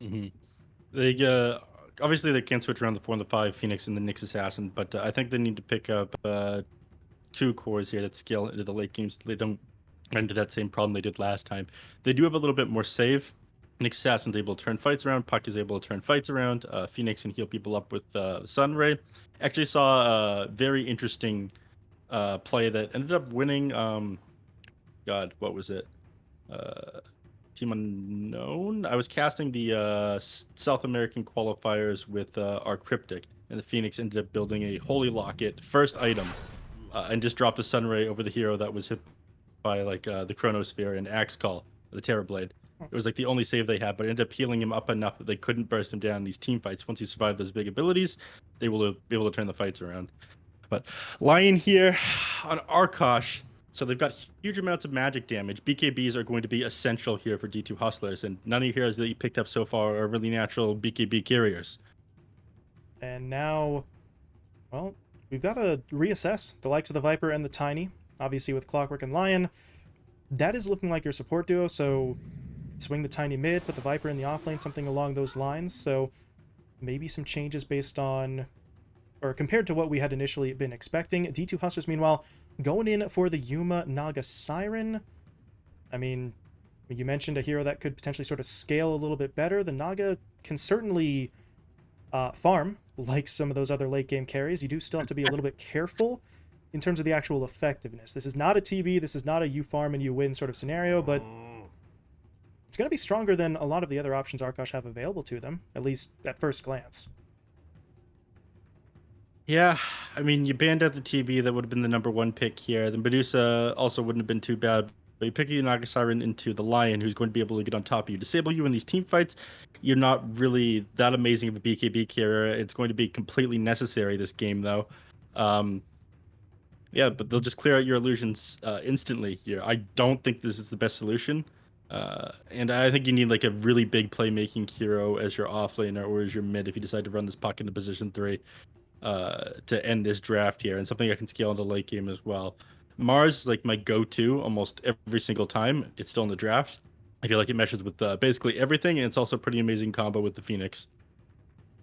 Hmm. They obviously they can't switch around the 4 and the 5 Phoenix and the Nyx Assassin, but I think they need to pick up two cores here that scale into the late games so they don't run into that same problem they did last time. They do have a little bit more save. Nyx Assassin's able to turn fights around. Puck is able to turn fights around. Phoenix can heal people up with the Sun Ray. Actually saw a very interesting play that ended up winning. God, what was it? Uh, Team Unknown. I was casting the South American qualifiers with our Cryptic, and the Phoenix ended up building a Holy Locket first item, and just dropped a Sunray over the hero that was hit by like the Chronosphere and Axe Call, the Terror Blade. It was like the only save they had, but it ended up healing him up enough that they couldn't burst him down in these team fights. Once he survived those big abilities, they will be able to turn the fights around. But Lion here on Arkosh, so they've got huge amounts of magic damage. BKBs are going to be essential here for D2 Hustlers, and none of your heroes that you picked up so far are really natural BKB carriers. And now, well, we've got to reassess the likes of the Viper and the Tiny. Obviously, with Clockwork and Lion, that is looking like your support duo, so swing the Tiny mid, put the Viper in the offlane, something along those lines. So maybe some changes based on, or compared to what we had initially been expecting. D2 Hustlers, meanwhile, going in for the Yuma Naga Siren. I mean, you mentioned a hero that could potentially sort of scale a little bit better. The Naga can certainly farm, like some of those other late game carries. You do still have to be a little bit careful in terms of the actual effectiveness. This is not a TB, this is not a you farm and you win sort of scenario, but it's going to be stronger than a lot of the other options Arkosh have available to them, at least at first glance. Yeah, I mean, you banned out the TB, that would have been the number one pick here. The Medusa also wouldn't have been too bad. But you pick the Naga Siren into the Lion, who's going to be able to get on top of you, disable you in these team fights. You're not really that amazing of a BKB carrier. It's going to be completely necessary this game, though. Um, Yeah, but they'll just clear out your illusions instantly here. I don't think this is the best solution. And I think you need like a really big playmaking hero as your offlaner or as your mid if you decide to run this puck into position 3 to end this draft here, and something I can scale into late game as well. Mars is like my go-to almost every single time. It's still in the draft. I feel like it meshes with basically everything, and it's also a pretty amazing combo with the Phoenix.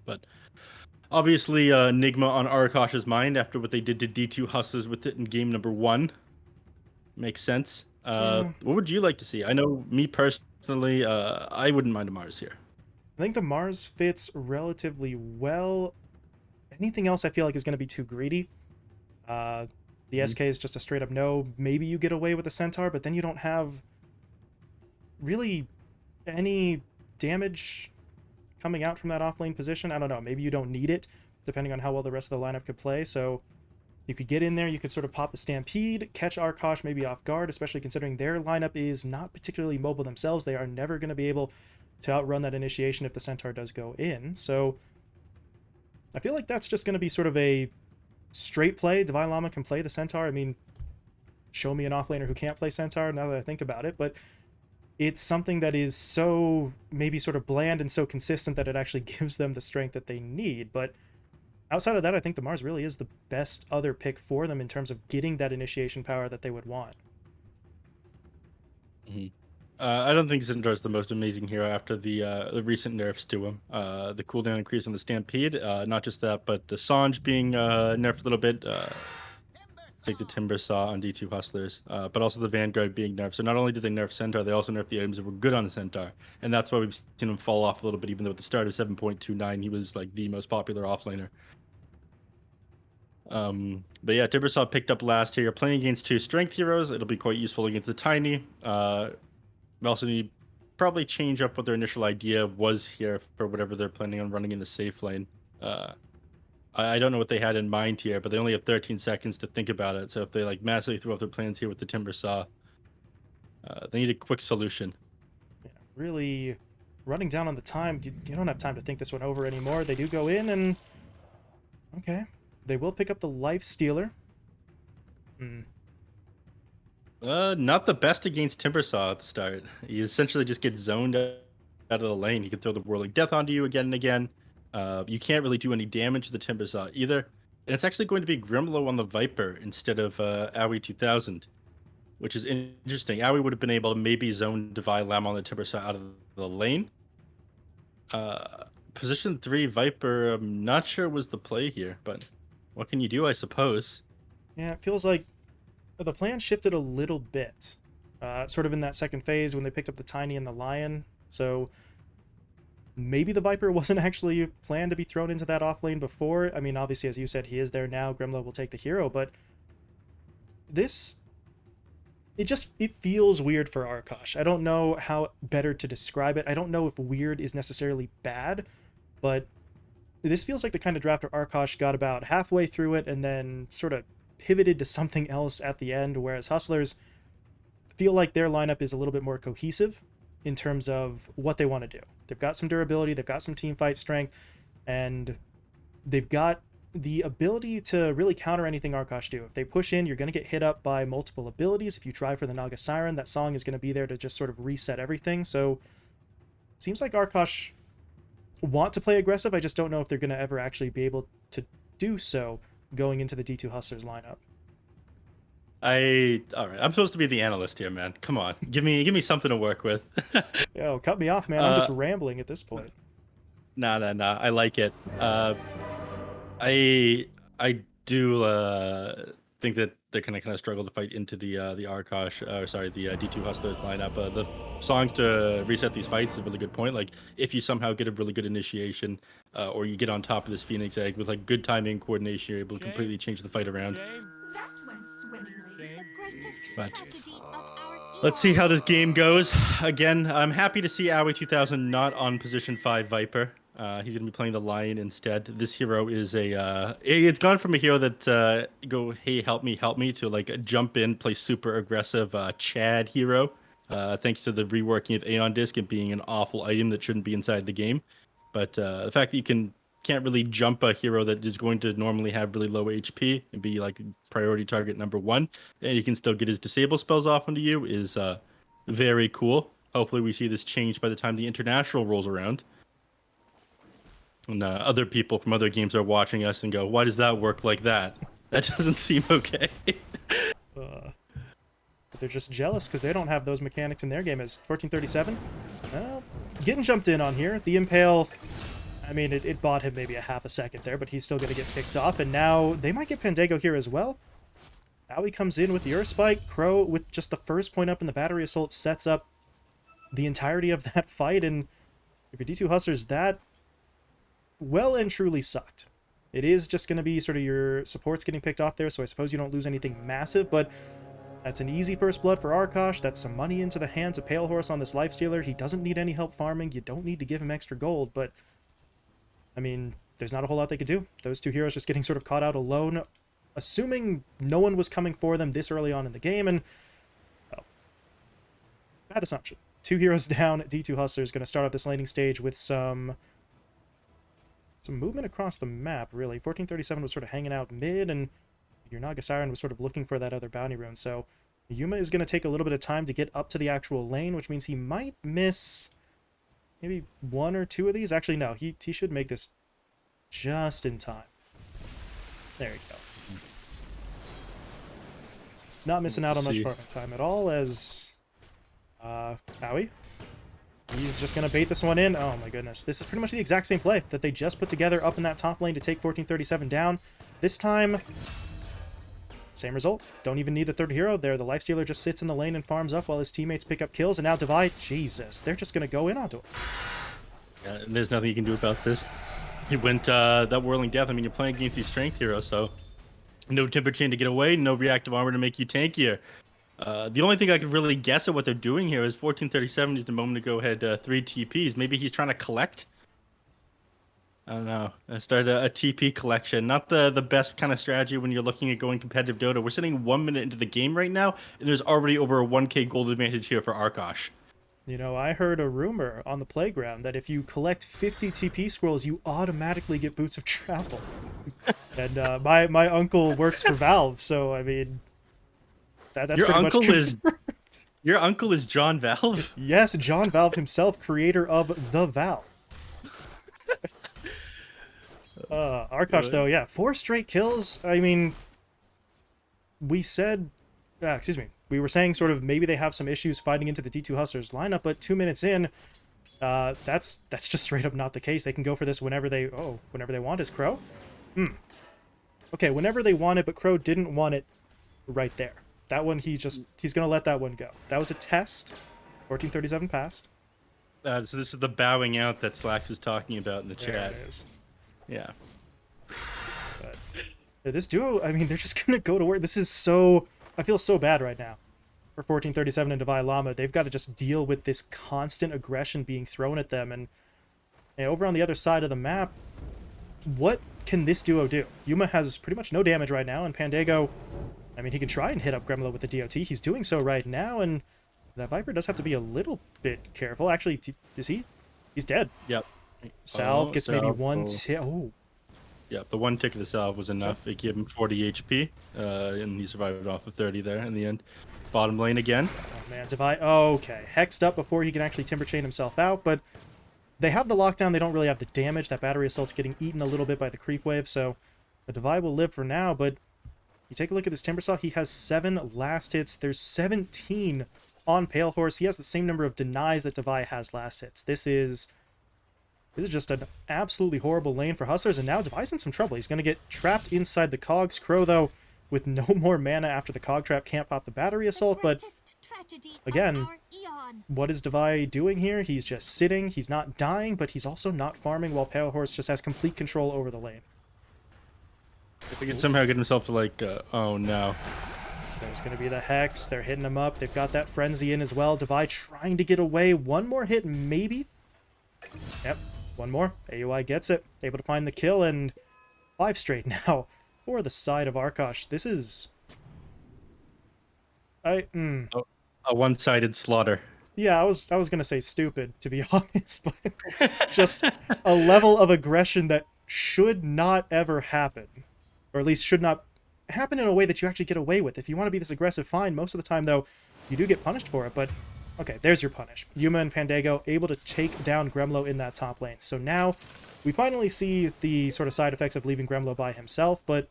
But obviously, Nigma on Arkosh's mind after what they did to D2 Hustlers with it in game number 1. Makes sense. Yeah, What would you like to see? I know me personally, I wouldn't mind a Mars here. I think the Mars fits relatively well. Anything else I feel like is going to be too greedy. Uh, the Mhm. SK is just a straight up no. Maybe you get away with the Centaur, but then you don't have really any damage coming out from that offlane position. I don't know. Maybe you don't need it, depending on how well the rest of the lineup could play. So you could get in there, you could sort of pop the Stampede, catch Arkosh maybe off guard, especially considering their lineup is not particularly mobile themselves. They are never going to be able to outrun that initiation if the Centaur does go in. So I feel like that's just going to be sort of a straight play. Divine Llama can play the Centaur. I mean, show me an offlaner who can't play Centaur now that I think about it, but it's something that is so maybe sort of bland and so consistent that it actually gives them the strength that they need. But outside of that, I think the Mars really is the best other pick for them in terms of getting that initiation power that they would want. Mhm. I don't think Syndra is the most amazing hero after the recent nerfs to him. The cooldown increase on the Stampede, not just that, but the Sange being nerfed a little bit. Take the Timber Saw on D2 Hustlers, but also the Vanguard being nerfed. So not only did they nerf Centaur, they also nerfed the items that were good on the Centaur, and that's why we've seen him fall off a little bit. Even though at the start of 7.29, he was like the most popular offlaner. But yeah, Timbersaw picked up last here. You're playing against two strength heroes. It'll be quite useful against the Tiny. We also need probably change up what their initial idea was here for whatever they're planning on running in the safe lane. Uh, I don't know what they had in mind here, but they only have 13 seconds to think about it. So if they like massively throw off their plans here with the Timbersaw, they need a quick solution. Yeah, really running down on the time. You don't have time to think this one over anymore. They do go in and okay, they will pick up the Life Stealer. Hmm. Not the best against Timbersaw at the start. He essentially just gets zoned out of the lane. He can throw the Whirling Death onto you again and again. You can't really do any damage to the Timbersaw either. And it's actually going to be Grimlow on the Viper instead of Aoi 2000, which is interesting. Aoi would have been able to maybe zone Divine Lamb on the Timbersaw out of the lane. Position 3 Viper, I'm not sure was the play here, but what can you do, I suppose? Yeah, it feels like the plan shifted a little bit, sort of in that second phase when they picked up the Tiny and the Lion. So maybe the Viper wasn't actually planned to be thrown into that off lane before. I mean, obviously, as you said, he is there now. Grimlow will take the hero, but this, it feels weird for Arkosh. I don't know how better to describe it. I don't know if weird is necessarily bad, but this feels like the kind of draft where Arkosh got about halfway through it and then sort of pivoted to something else at the end, whereas Hustlers feel like their lineup is a little bit more cohesive in terms of what they want to do. They've got some durability, they've got some team fight strength, and they've got the ability to really counter anything Arkosh do. If they push in, you're going to get hit up by multiple abilities. If you try for the Naga Siren, that song is going to be there to just sort of reset everything. So it seems like Arkosh want to play aggressive. I just don't know if they're going to ever actually be able to do so going into the D2 Hustlers lineup. All right. I'm supposed to be the analyst here, man. Come on, give me something to work with. Yo, cut me off, man. I'm just rambling at this point. Nah. I like it. I do think that they're kind of struggle to fight into the Arkosh, sorry, the D2 Hustlers lineup. The songs to reset these fights is a really good point. Like if you somehow get a really good initiation, or you get on top of this Phoenix Egg with like good timing and coordination, you're able to completely change the fight around. That went swimmingly. The greatest But tragedy of our let's see how this game goes. Again, I'm happy to see Aoi 2000 not on position 5 Viper. He's going to be playing the Lion instead. This hero is it's gone from a hero that go, hey, help me, to like jump in, play super aggressive Chad hero. Thanks to the reworking of Aeon Disc and being an awful item that shouldn't be inside the game. But the fact that you can't really jump a hero that is going to normally have really low HP and be like priority target number 1, and you can still get his disable spells off onto you is very cool. Hopefully we see this change by the time the international rolls around. And other people from other games are watching us and go, why does that work like that? That doesn't seem okay. They're just jealous because they don't have those mechanics in their game. As 1437, well, getting jumped in on here. The Impale, I mean, it bought him maybe a half a second there, but he's still going to get picked off. And now they might get Pandago here as well. Aoi comes in with the Earth Spike. Crow, with just the first point up in the Battery Assault, sets up the entirety of that fight. And if you're D2 Hustlers, that well and truly sucked. It is just going to be sort of your supports getting picked off there, so I suppose you don't lose anything massive, but that's an easy first blood for Arkosh. That's some money into the hands of Pale Horse on this Lifestealer. He doesn't need any help farming. You don't need to give him extra gold, but I mean, there's not a whole lot they could do. Those two heroes just getting sort of caught out alone, assuming no one was coming for them this early on in the game, and well, bad assumption. 2 heroes down. D2 Hustler is going to start off this laning stage with some movement across the map, really. 1437 was sort of hanging out mid, and your Naga Siren was sort of looking for that other bounty rune. So Yuma is going to take a little bit of time to get up to the actual lane, which means he might miss maybe 1 or 2 of these. Actually, no, he should make this just in time. There you go. Not missing out on much farming time at all, as Aoi, he's just going to bait this one in. Oh my goodness. This is pretty much the exact same play that they just put together up in that top lane to take 1437 down. This time, same result. Don't even need the third hero there. The Lifestealer just sits in the lane and farms up while his teammates pick up kills. And now Divide, Jesus, they're just going to go in onto him. Yeah, there's nothing you can do about this. He went that Whirling Death. I mean, you're playing against these strength heroes, so no Timber Chain to get away, no reactive armor to make you tankier. The only thing I could really guess at what they're doing here is 1437 is the moment to go ahead 3 TPs. Maybe he's trying to collect? I don't know. Start a TP collection. Not the best kind of strategy when you're looking at going competitive Dota. We're sitting 1 minute into the game right now, and there's already over a 1k gold advantage here for Arkosh. You know, I heard a rumor on the playground that if you collect 50 TP scrolls, you automatically get Boots of Travel. And my uncle works for Valve, so I mean, that's your pretty uncle much is your uncle is John Valve. Yes, John Valve himself, creator of the Valve. Arkosh though, yeah, 4 straight kills. I mean, we said, we were saying sort of maybe they have some issues fighting into the D2 Hustlers lineup, but 2 minutes in, That's just straight up not the case. They can go for this whenever they want. Is Crow? Okay, whenever they want it, but Crow didn't want it right there. That one, he's gonna let that one go. That was a test. 1437 passed. So this is the bowing out that Slacks was talking about in the There chat. it is. Yeah. But this duo, I mean, they're just gonna go to work. This is so... I feel so bad right now for 1437 and Divine Llama. They've got to just deal with this constant aggression being thrown at them. And over on the other side of the map, what can this duo do? Yuma has pretty much no damage right now, and Pandago, I mean, he can try and hit up Gremlo with the DOT. He's doing so right now, and that Viper does have to be a little bit careful. Actually, is he? He's dead. Yep. Salve gets maybe one... Oh. Yeah, the one tick of the salve was enough. It gave him 40 HP, and he survived off of 30 there in the end. Bottom lane again. Oh, man. Divide... Okay. Hexed up before he can actually Timber Chain himself out, but they have the lockdown. They don't really have the damage. That Battery Assault's getting eaten a little bit by the creep wave, so the Divide will live for now, but you take a look at this Timber Saw. He has 7 last hits. There's 17 on Pale Horse. He has the same number of denies that Divide has last hits. This is just an absolutely horrible lane for Hustlers, and now Devi's in some trouble. He's going to get trapped inside the Cogs. Crow, though, with no more mana after the Cog Trap, can't pop the Battery Assault, but again, what is Devi doing here? He's just sitting. He's not dying, but he's also not farming, while Pale Horse just has complete control over the lane. If he can somehow get himself to, like, oh no. There's going to be the Hex. They're hitting him up. They've got that Frenzy in as well. Devi trying to get away. One more hit, maybe? Yep. One more. AUI gets it. Able to find the kill, and 5 straight now for the side of Arkosh. This is... A one-sided slaughter. Yeah, I was going to say stupid, to be honest, but just a level of aggression that should not ever happen. Or at least should not happen in a way that you actually get away with. If you want to be this aggressive, fine. Most of the time, though, you do get punished for it, but... Okay, there's your punish. Yuma and Pandago able to take down Gremlo in that top lane. So now we finally see the sort of side effects of leaving Gremlo by himself, but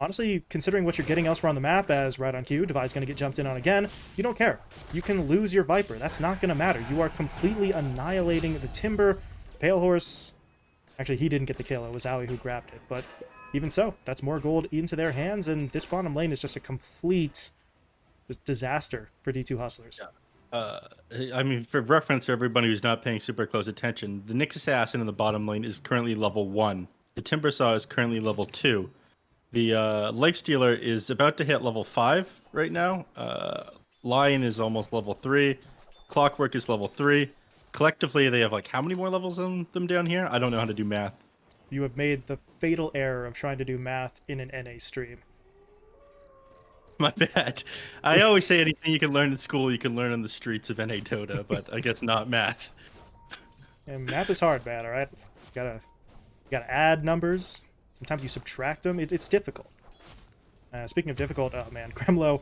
honestly, considering what you're getting elsewhere on the map, as right on cue, Devi's going to get jumped in on again, you don't care. You can lose your Viper. That's not going to matter. You are completely annihilating the Timber. Pale Horse... Actually, he didn't get the kill. It was Aoi who grabbed it, but even so, that's more gold into their hands, and this bottom lane is just a complete disaster for D2 Hustlers. Yeah. I mean, for reference for everybody who's not paying super close attention, the Nyx Assassin in the bottom lane is currently level 1. The Timber Saw is currently level 2. The Lifestealer is about to hit level 5 right now. Lion is almost level 3. Clockwork is level 3. Collectively, they have, like, how many more levels on them down here? I don't know how to do math. You have made the fatal error of trying to do math in an NA stream. My bad. I always say anything you can learn in school, you can learn on the streets of NA Dota, but I guess not math. And math is hard, man, alright? You gotta add numbers. Sometimes you subtract them. It's difficult. Speaking of difficult, oh man, Gremlo.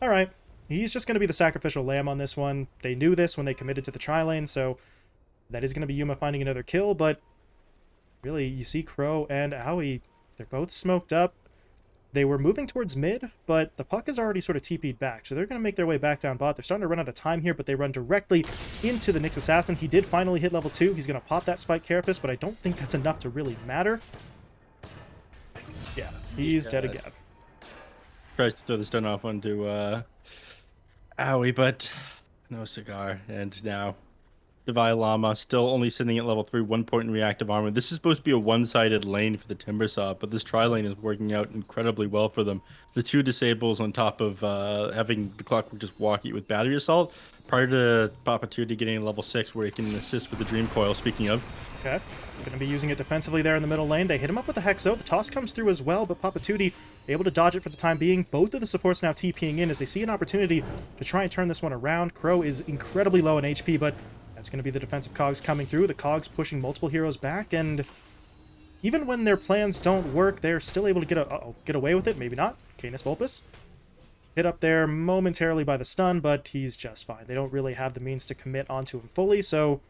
Alright, he's just gonna be the sacrificial lamb on this one. They knew this when they committed to the tri-lane, so that is gonna be Yuma finding another kill, but really, you see Crow and Aoi, they're both smoked up. They were moving towards mid, but the puck is already sort of TP'd back, so they're going to make their way back down bot. They're starting to run out of time here, but they run directly into the Nyx Assassin. He did finally hit level 2. He's going to pop that Spike Carapace, but I don't think that's enough to really matter. Yeah, he's dead again. Tries to throw the stun off onto Aoi, but no cigar. And now Divine Llama still only sitting at level 3, 1 point in reactive armor. This is supposed to be a one-sided lane for the Timber Saw, but this tri-lane is working out incredibly well for them. The 2 disables on top of having the Clockwork just walk you with Battery Assault, prior to Papatuti getting level 6 where he can assist with the Dream Coil, speaking of. Okay, going to be using it defensively there in the middle lane. They hit him up with the Hex, though. The toss comes through as well, but Papatuti able to dodge it for the time being. Both of the supports now TPing in as they see an opportunity to try and turn this one around. Crow is incredibly low in HP, but that's going to be the defensive Cogs coming through. The Cogs pushing multiple heroes back, and even when their plans don't work, they're still able to get away with it. Maybe not. Canis Vulpus hit up there momentarily by the stun, but he's just fine. They don't really have the means to commit onto him fully, so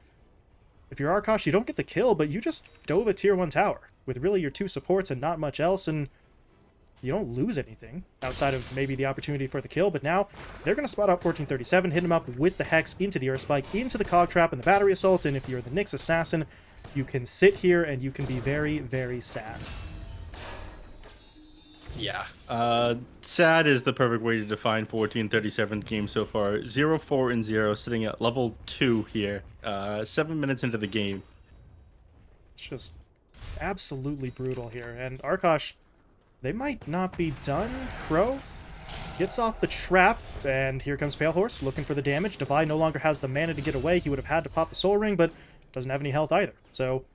if you're Arkosh, you don't get the kill, but you just dove a tier 1 tower with really your 2 supports and not much else, and you don't lose anything outside of maybe the opportunity for the kill, but now they're going to spot out 1437, hit him up with the Hex into the Earth Spike, into the Cog Trap and the Battery Assault, and if you're the Nyx Assassin, you can sit here and you can be very, very sad. Yeah. Sad is the perfect way to define 1437 game so far. 0-4-0, sitting at level 2 here. 7 minutes into the game. It's just absolutely brutal here, and Arkosh, they might not be done. Crow gets off the trap, and here comes Pale Horse looking for the damage. Devi no longer has the mana to get away. He would have had to pop the Soul Ring, but doesn't have any health either. So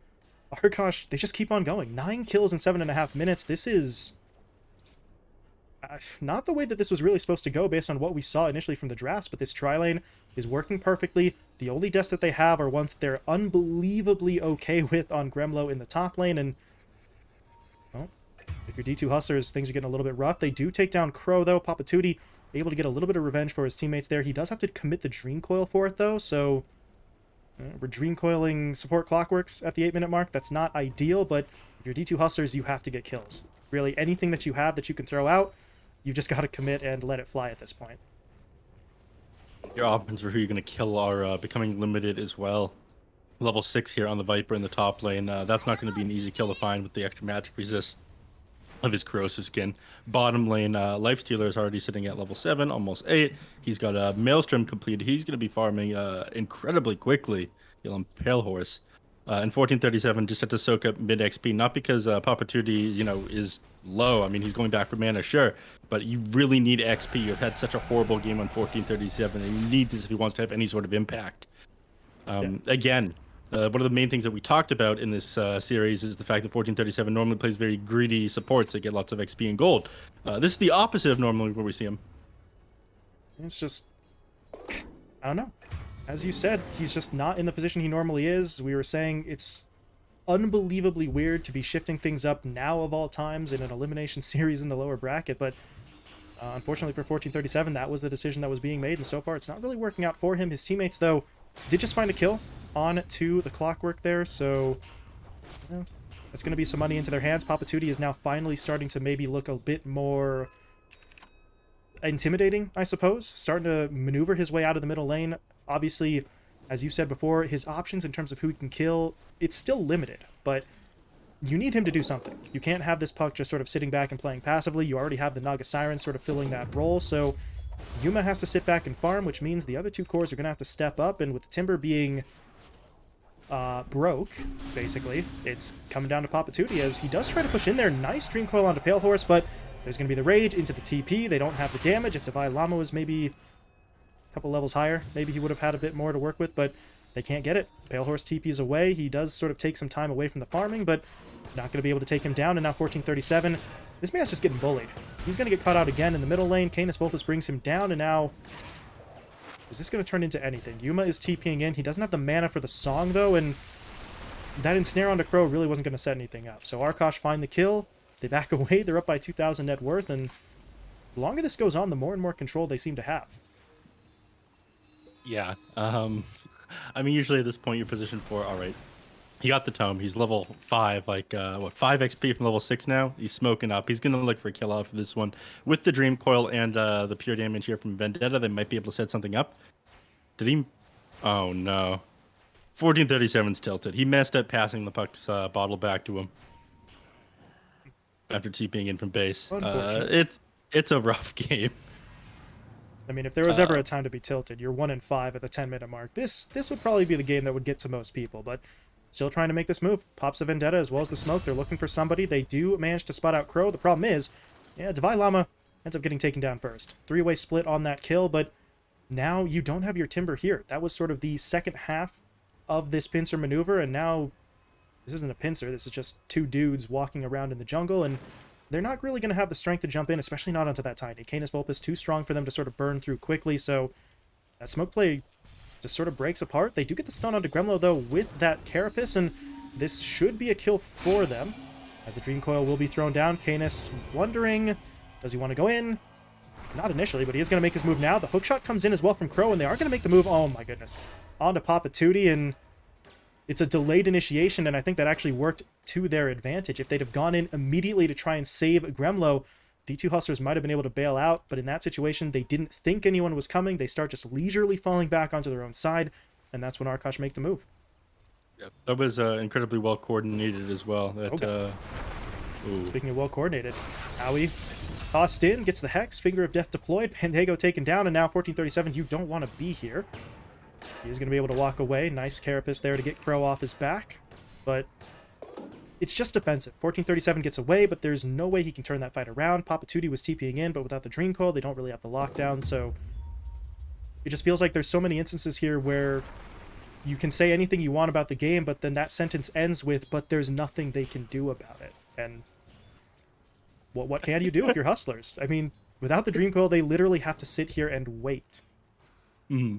Arkosh, they just keep on going. 9 kills in 7.5 minutes. This is not the way that this was really supposed to go based on what we saw initially from the drafts, but this tri-lane is working perfectly. The only deaths that they have are ones that they're unbelievably okay with on Gremlo in the top lane, and well, if you're D2 Hustlers, things are getting a little bit rough. They do take down Crow, though. Papatuti able to get a little bit of revenge for his teammates there. He does have to commit the Dream Coil for it, though, so we're Dream Coiling support Clockworks at the 8-minute mark. That's not ideal, but if you're D2 Hustlers, you have to get kills. Really, anything that you have that you can throw out, you've just got to commit and let it fly at this point. Your options for who you're going to kill are becoming limited as well. Level 6 here on the Viper in the top lane. That's not going to be an easy kill to find with the extra magic resist of his corrosive skin. Bottom lane, Lifestealer is already sitting at level 7, almost 8. He's got a Maelstrom completed. He's going to be farming incredibly quickly. He'll Pale Horse. And 1437 just had to soak up mid XP, not because Papatuti, is low. I mean, he's going back for mana, sure, but you really need XP. You've had such a horrible game on 1437, and he needs this if he wants to have any sort of impact. Again, one of the main things that we talked about in this series is the fact that 1437 normally plays very greedy supports that get lots of XP and gold. This is the opposite of normally where we see him. It's just, I don't know. As you said, he's just not in the position he normally is. We were saying it's unbelievably weird to be shifting things up now of all times in an elimination series in the lower bracket, but unfortunately for 1437, that was the decision that was being made, and so far it's not really working out for him. His teammates, though, did just find a kill on to the Clockwork there, so that's going to be some money into their hands. Papatuti is now finally starting to maybe look a bit more intimidating, I suppose, starting to maneuver his way out of the middle lane. Obviously, as you said before, his options in terms of who he can kill, it's still limited, but you need him to do something. You can't have this Puck just sort of sitting back and playing passively. You already have the Naga Siren sort of filling that role, so Yuma has to sit back and farm, which means the other two cores are going to have to step up, and with the Timber being broke, basically, it's coming down to Papatuti as he does try to push in there. Nice Dream Coil onto Pale Horse, but there's going to be the Rage into the TP. They don't have the damage. If Devi Lama was maybe couple levels higher, maybe he would have had a bit more to work with, but they can't get it. Pale Horse TP's away. He does sort of take some time away from the farming, but not going to be able to take him down, and now 1437. This man's just getting bullied. He's going to get caught out again in the middle lane. Canis Vulpus brings him down, and now is this going to turn into anything? Yuma is TPing in. He doesn't have the mana for the song, though, and that ensnare onto Crow really wasn't going to set anything up. So Arkosh find the kill. They back away. They're up by 2,000 net worth, and the longer this goes on, the more and more control they seem to have. Yeah. I mean, usually at this point, you're positioned for, all right, he got the tome. He's level 5, like, 5 XP from level 6 now? He's smoking up. He's going to look for a kill out for this one. With the Dream Coil and the pure damage here from Vendetta, they might be able to set something up. Did he? Oh, no. 1437's tilted. He messed up passing the Puck's bottle back to him after TPing in from base. It's a rough game. I mean, if there was ever a time to be tilted, you're 1-5 at the 10-minute mark. This would probably be the game that would get to most people, but still trying to make this move. Pops a Vendetta as well as the smoke. They're looking for somebody. They do manage to spot out Crow. The problem is, yeah, Devi Lama ends up getting taken down first. 3-way split on that kill, but now you don't have your Timber here. That was sort of the second half of this pincer maneuver, and now this isn't a pincer. This is just two dudes walking around in the jungle, and they're not really going to have the strength to jump in, especially not onto that Tiny. Canis Vulpus too strong for them to sort of burn through quickly, so that smoke play just sort of breaks apart. They do get the stun onto Gremlo, though, with that Carapace, and this should be a kill for them, as the Dream Coil will be thrown down. Canis wondering, does he want to go in? Not initially, but he is going to make his move now. The hookshot comes in as well from Crow, and they are going to make the move, oh my goodness, onto Papatuti, and it's a delayed initiation, and I think that actually worked to their advantage. If they'd have gone in immediately to try and save Gremlo, D2 Hustlers might have been able to bail out, but in that situation, they didn't think anyone was coming. They start just leisurely falling back onto their own side, and that's when Arkosh make the move. Yeah, that was incredibly well coordinated as well. That ooh. Speaking of well coordinated, Aoi tossed in, gets the Hex, Finger of Death deployed, Pandego taken down, and now 1437, you don't want to be here. He's going to be able to walk away. Nice Carapace there to get Crow off his back, but it's just defensive. 1437 gets away, but there's no way he can turn that fight around. Papatuti was TPing in, but without the Dream Coil, they don't really have the lockdown, so it just feels like there's so many instances here where you can say anything you want about the game, but then that sentence ends with, but there's nothing they can do about it. And what can you do if you're Hustlers? I mean, without the Dream Coil, they literally have to sit here and wait. Mm-hmm.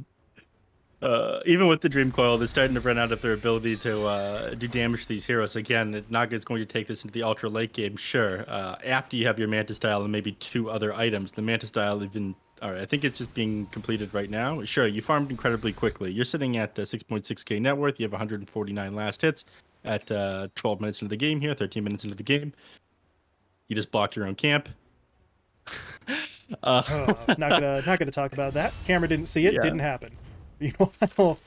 Even with the Dream Coil, they're starting to run out of their ability to do damage to these heroes. Again, Naga's going to take this into the ultra late game, sure. After you have your Manta Style and maybe 2 other items, the Manta Style even... Alright, I think it's just being completed right now. Sure, you farmed incredibly quickly. You're sitting at 6.6k net worth. You have 149 last hits at 12 minutes into the game here, 13 minutes into the game. You just blocked your own camp. Not gonna talk about that. Camera didn't see it. Yeah. Didn't happen. Meanwhile,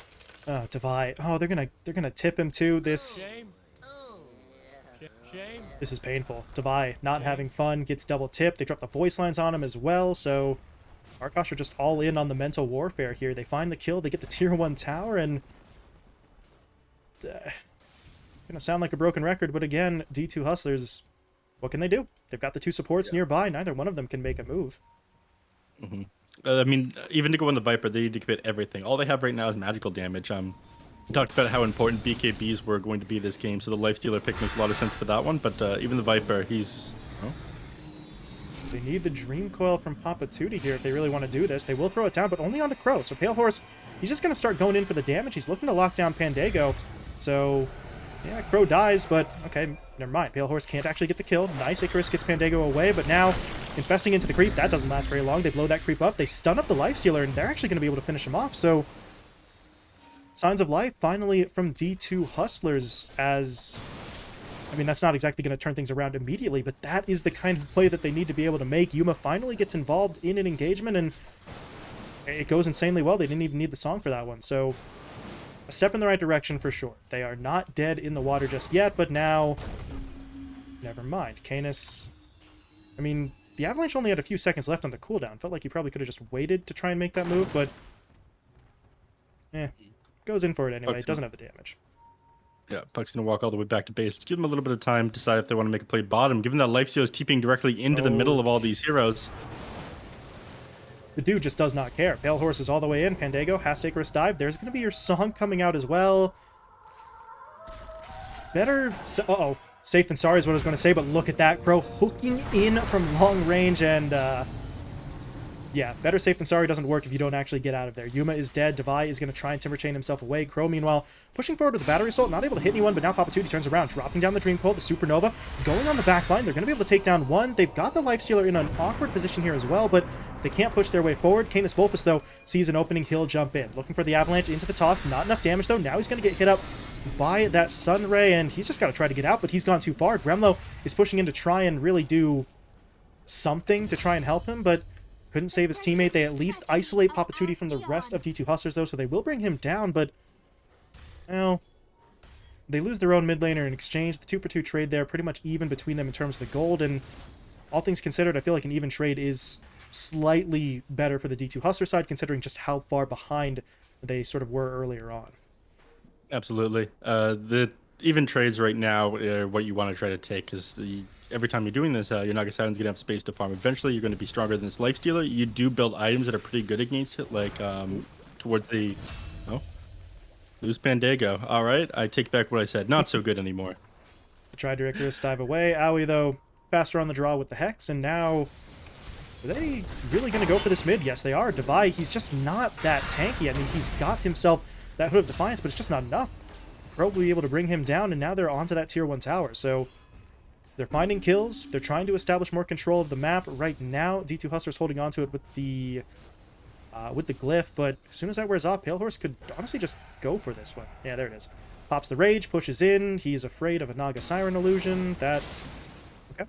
Devi. Oh, they're gonna tip him too. This is painful. Devi not having fun, gets double tipped. They drop the voice lines on him as well. So Arkosh are just all in on the mental warfare here. They find the kill. They get the tier 1 tower, and gonna sound like a broken record, but again, D2 Hustlers, what can they do? They've got the 2 supports nearby. Neither one of them can make a move. Mm-hmm. I mean, even to go on the Viper, they need to commit everything. All they have right now is magical damage. We talked about how important BKBs were going to be this game, so the Lifestealer pick makes a lot of sense for that one, but even the Viper, he's... Oh. They need the Dream Coil from Papatuti here if they really want to do this. They will throw it down, but only onto Crow. So Pale Horse, he's just going to start going in for the damage. He's looking to lock down Pandego. So, yeah, Crow dies, but okay, never mind. Pale Horse can't actually get the kill. Nice, Icarus gets Pandego away, but now infesting into the creep, that doesn't last very long. They blow that creep up. They stun up the Lifestealer, and they're actually going to be able to finish him off. So, signs of life finally from D2 Hustlers as... I mean, that's not exactly going to turn things around immediately, but that is the kind of play that they need to be able to make. Yuma finally gets involved in an engagement, and it goes insanely well. They didn't even need the song for that one. So, a step in the right direction for sure. They are not dead in the water just yet, but now... Never mind. Canis... I mean, the Avalanche only had a few seconds left on the cooldown. Felt like he probably could have just waited to try and make that move, but... Goes in for it anyway. It doesn't have the damage. Yeah, Puck's going to walk all the way back to base. Give them a little bit of time to decide if they want to make a play bottom. Given that Lifesteal is TPing directly into the middle of all these heroes. The dude just does not care. Pale Horse is all the way in. Pandego has to Icarus dive. There's going to be your song coming out as well. Better... Uh-oh. Safe than sorry is what I was going to say, but look at that. Crow hooking in from long range, and... yeah, better safe than sorry doesn't work if you don't actually get out of there. Yuma is dead. Devi is going to try and Timber Chain himself away. Crow, meanwhile, pushing forward with the Battery Assault, not able to hit anyone, but now Papatuti turns around, dropping down the Dream Coil, the Supernova, going on the back line. They're going to be able to take down one. They've got the Lifestealer in an awkward position here as well, but they can't push their way forward. Canis Vulpus, though, sees an opening. He'll jump in. Looking for the Avalanche into the toss. Not enough damage, though. Now he's going to get hit up by that Sun Ray, and he's just got to try to get out, but he's gone too far. Gremlo is pushing in to try and really do something to try and help him, but couldn't save his teammate. They at least isolate Papatuti from the rest of D2 Hustlers, though, so they will bring him down, but, well, they lose their own mid laner in exchange. The 2-for-2 trade there, pretty much even between them in terms of the gold, and all things considered, I feel like an even trade is slightly better for the D2 Hustler side, considering just how far behind they sort of were earlier on. Absolutely. The even trades right now are what you want to try to take, because every time you're doing this, your Naga Silent's going to have space to farm. Eventually, you're going to be stronger than this Lifestealer. You do build items that are pretty good against it, like towards the... Oh. Lose Pandego. All right, I take back what I said. Not so good anymore. Tried to Icarus dive away. Aoi, though, faster on the draw with the Hex, and now... Are they really going to go for this mid? Yes, they are. Devi, he's just not that tanky. I mean, he's got himself that Hood of Defiance, but it's just not enough. Crow will be able to bring him down, and now they're onto that tier 1 tower. So they're finding kills. They're trying to establish more control of the map. Right now, D2 Hustler's holding onto it with the glyph, but as soon as that wears off, Pale Horse could honestly just go for this one. Yeah, there it is. Pops the Rage, pushes in. He's afraid of a Naga Siren illusion. That... Okay.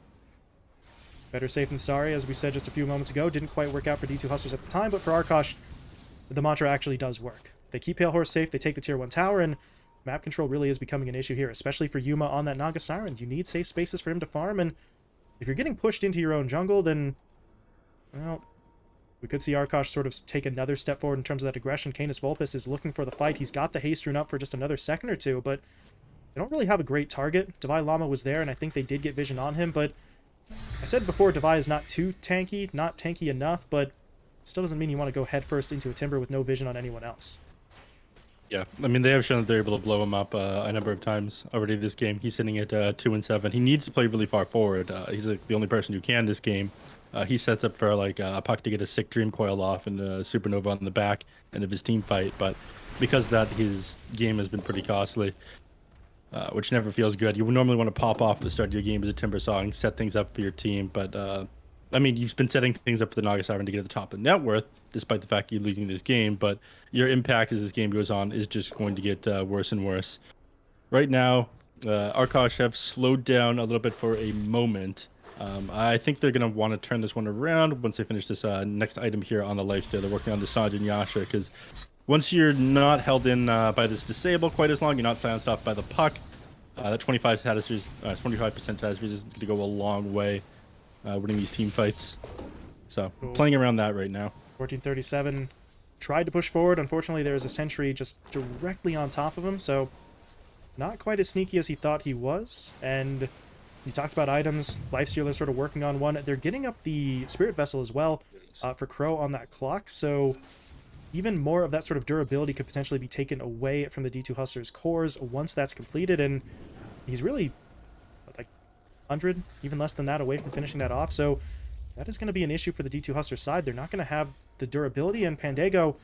Better safe than sorry, as we said just a few moments ago. Didn't quite work out for D2 Hustlers at the time, but for Arkosh, the mantra actually does work. They keep Pale Horse safe, they take the tier 1 tower, and map control really is becoming an issue here, especially for Yuma on that Naga Siren. You need safe spaces for him to farm, and if you're getting pushed into your own jungle, then, well, we could see Arkosh sort of take another step forward in terms of that aggression. Canis Vulpes is looking for the fight. He's got the haste rune up for just another second or two, but they don't really have a great target. Divai Llama was there, and I think they did get vision on him, but I said before, Divai is not too tanky, not tanky enough, but still doesn't mean you want to go headfirst into a Timber with no vision on anyone else. Yeah, I mean, they have shown that they're able to blow him up a number of times already this game. He's sitting at 2 and 7. He needs to play really far forward. He's like the only person who can this game. He sets up for like a puck to get a sick Dream Coil off and a Supernova on the back end of his team fight, but because of that, his game has been pretty costly, which never feels good. You would normally want to pop off at the start of your game as a Timber Song, set things up for your team, but I mean, you've been setting things up for the Naga Siren to get at the top of the net worth, despite the fact you're losing this game, but your impact as this game goes on is just going to get worse and worse. Right now, Arkosh have slowed down a little bit for a moment. I think they're going to want to turn this one around once they finish this next item here on the lifesteal. They're working on the Sanj and Yasha, because once you're not held in by this disable quite as long, you're not silenced off by the puck, that 25% status freeze is going to go a long way winning these team fights. So Cool. playing around that right now. 1437 tried to push forward. Unfortunately, there's a sentry just directly on top of him, so not quite as sneaky as he thought he was. And you talked about items. Lifesteal is sort of working on one. They're getting up the Spirit Vessel as well for Crow on that clock, so even more of that sort of durability could potentially be taken away from the D2 Hustlers' cores once that's completed, and he's really like 100, even less than that, away from finishing that off, so that is going to be an issue for the D2 Hustlers side. They're not going to have the durability, and Pandego,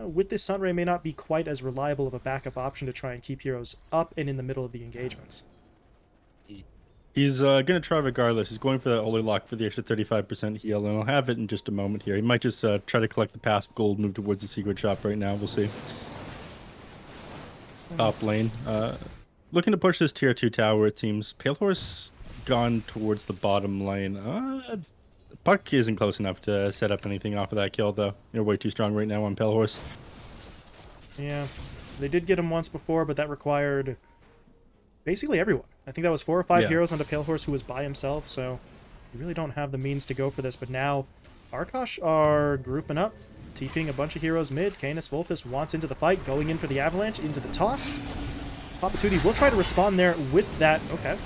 with this Sunray, may not be quite as reliable of a backup option to try and keep heroes up and in the middle of the engagements. He's going to try regardless. He's going for that Holy Lock for the extra 35% heal, and I'll have it in just a moment here. He might just try to collect the passive gold, move towards the secret shop right now. We'll see. Top lane. Looking to push this tier 2 tower, it seems. Pale Horse gone towards the bottom lane. Puck isn't close enough to set up anything off of that kill, though. You're way too strong right now on Pale Horse. Yeah, they did get him once before, but that required basically everyone. I think that was 4 or 5 heroes onto Pale Horse who was by himself, so you really don't have the means to go for this. But now Arkosh are grouping up, TPing a bunch of heroes mid. Canis Vulpes wants into the fight, going in for the Avalanche, into the toss. Papatuti will try to respond there with that. Okay.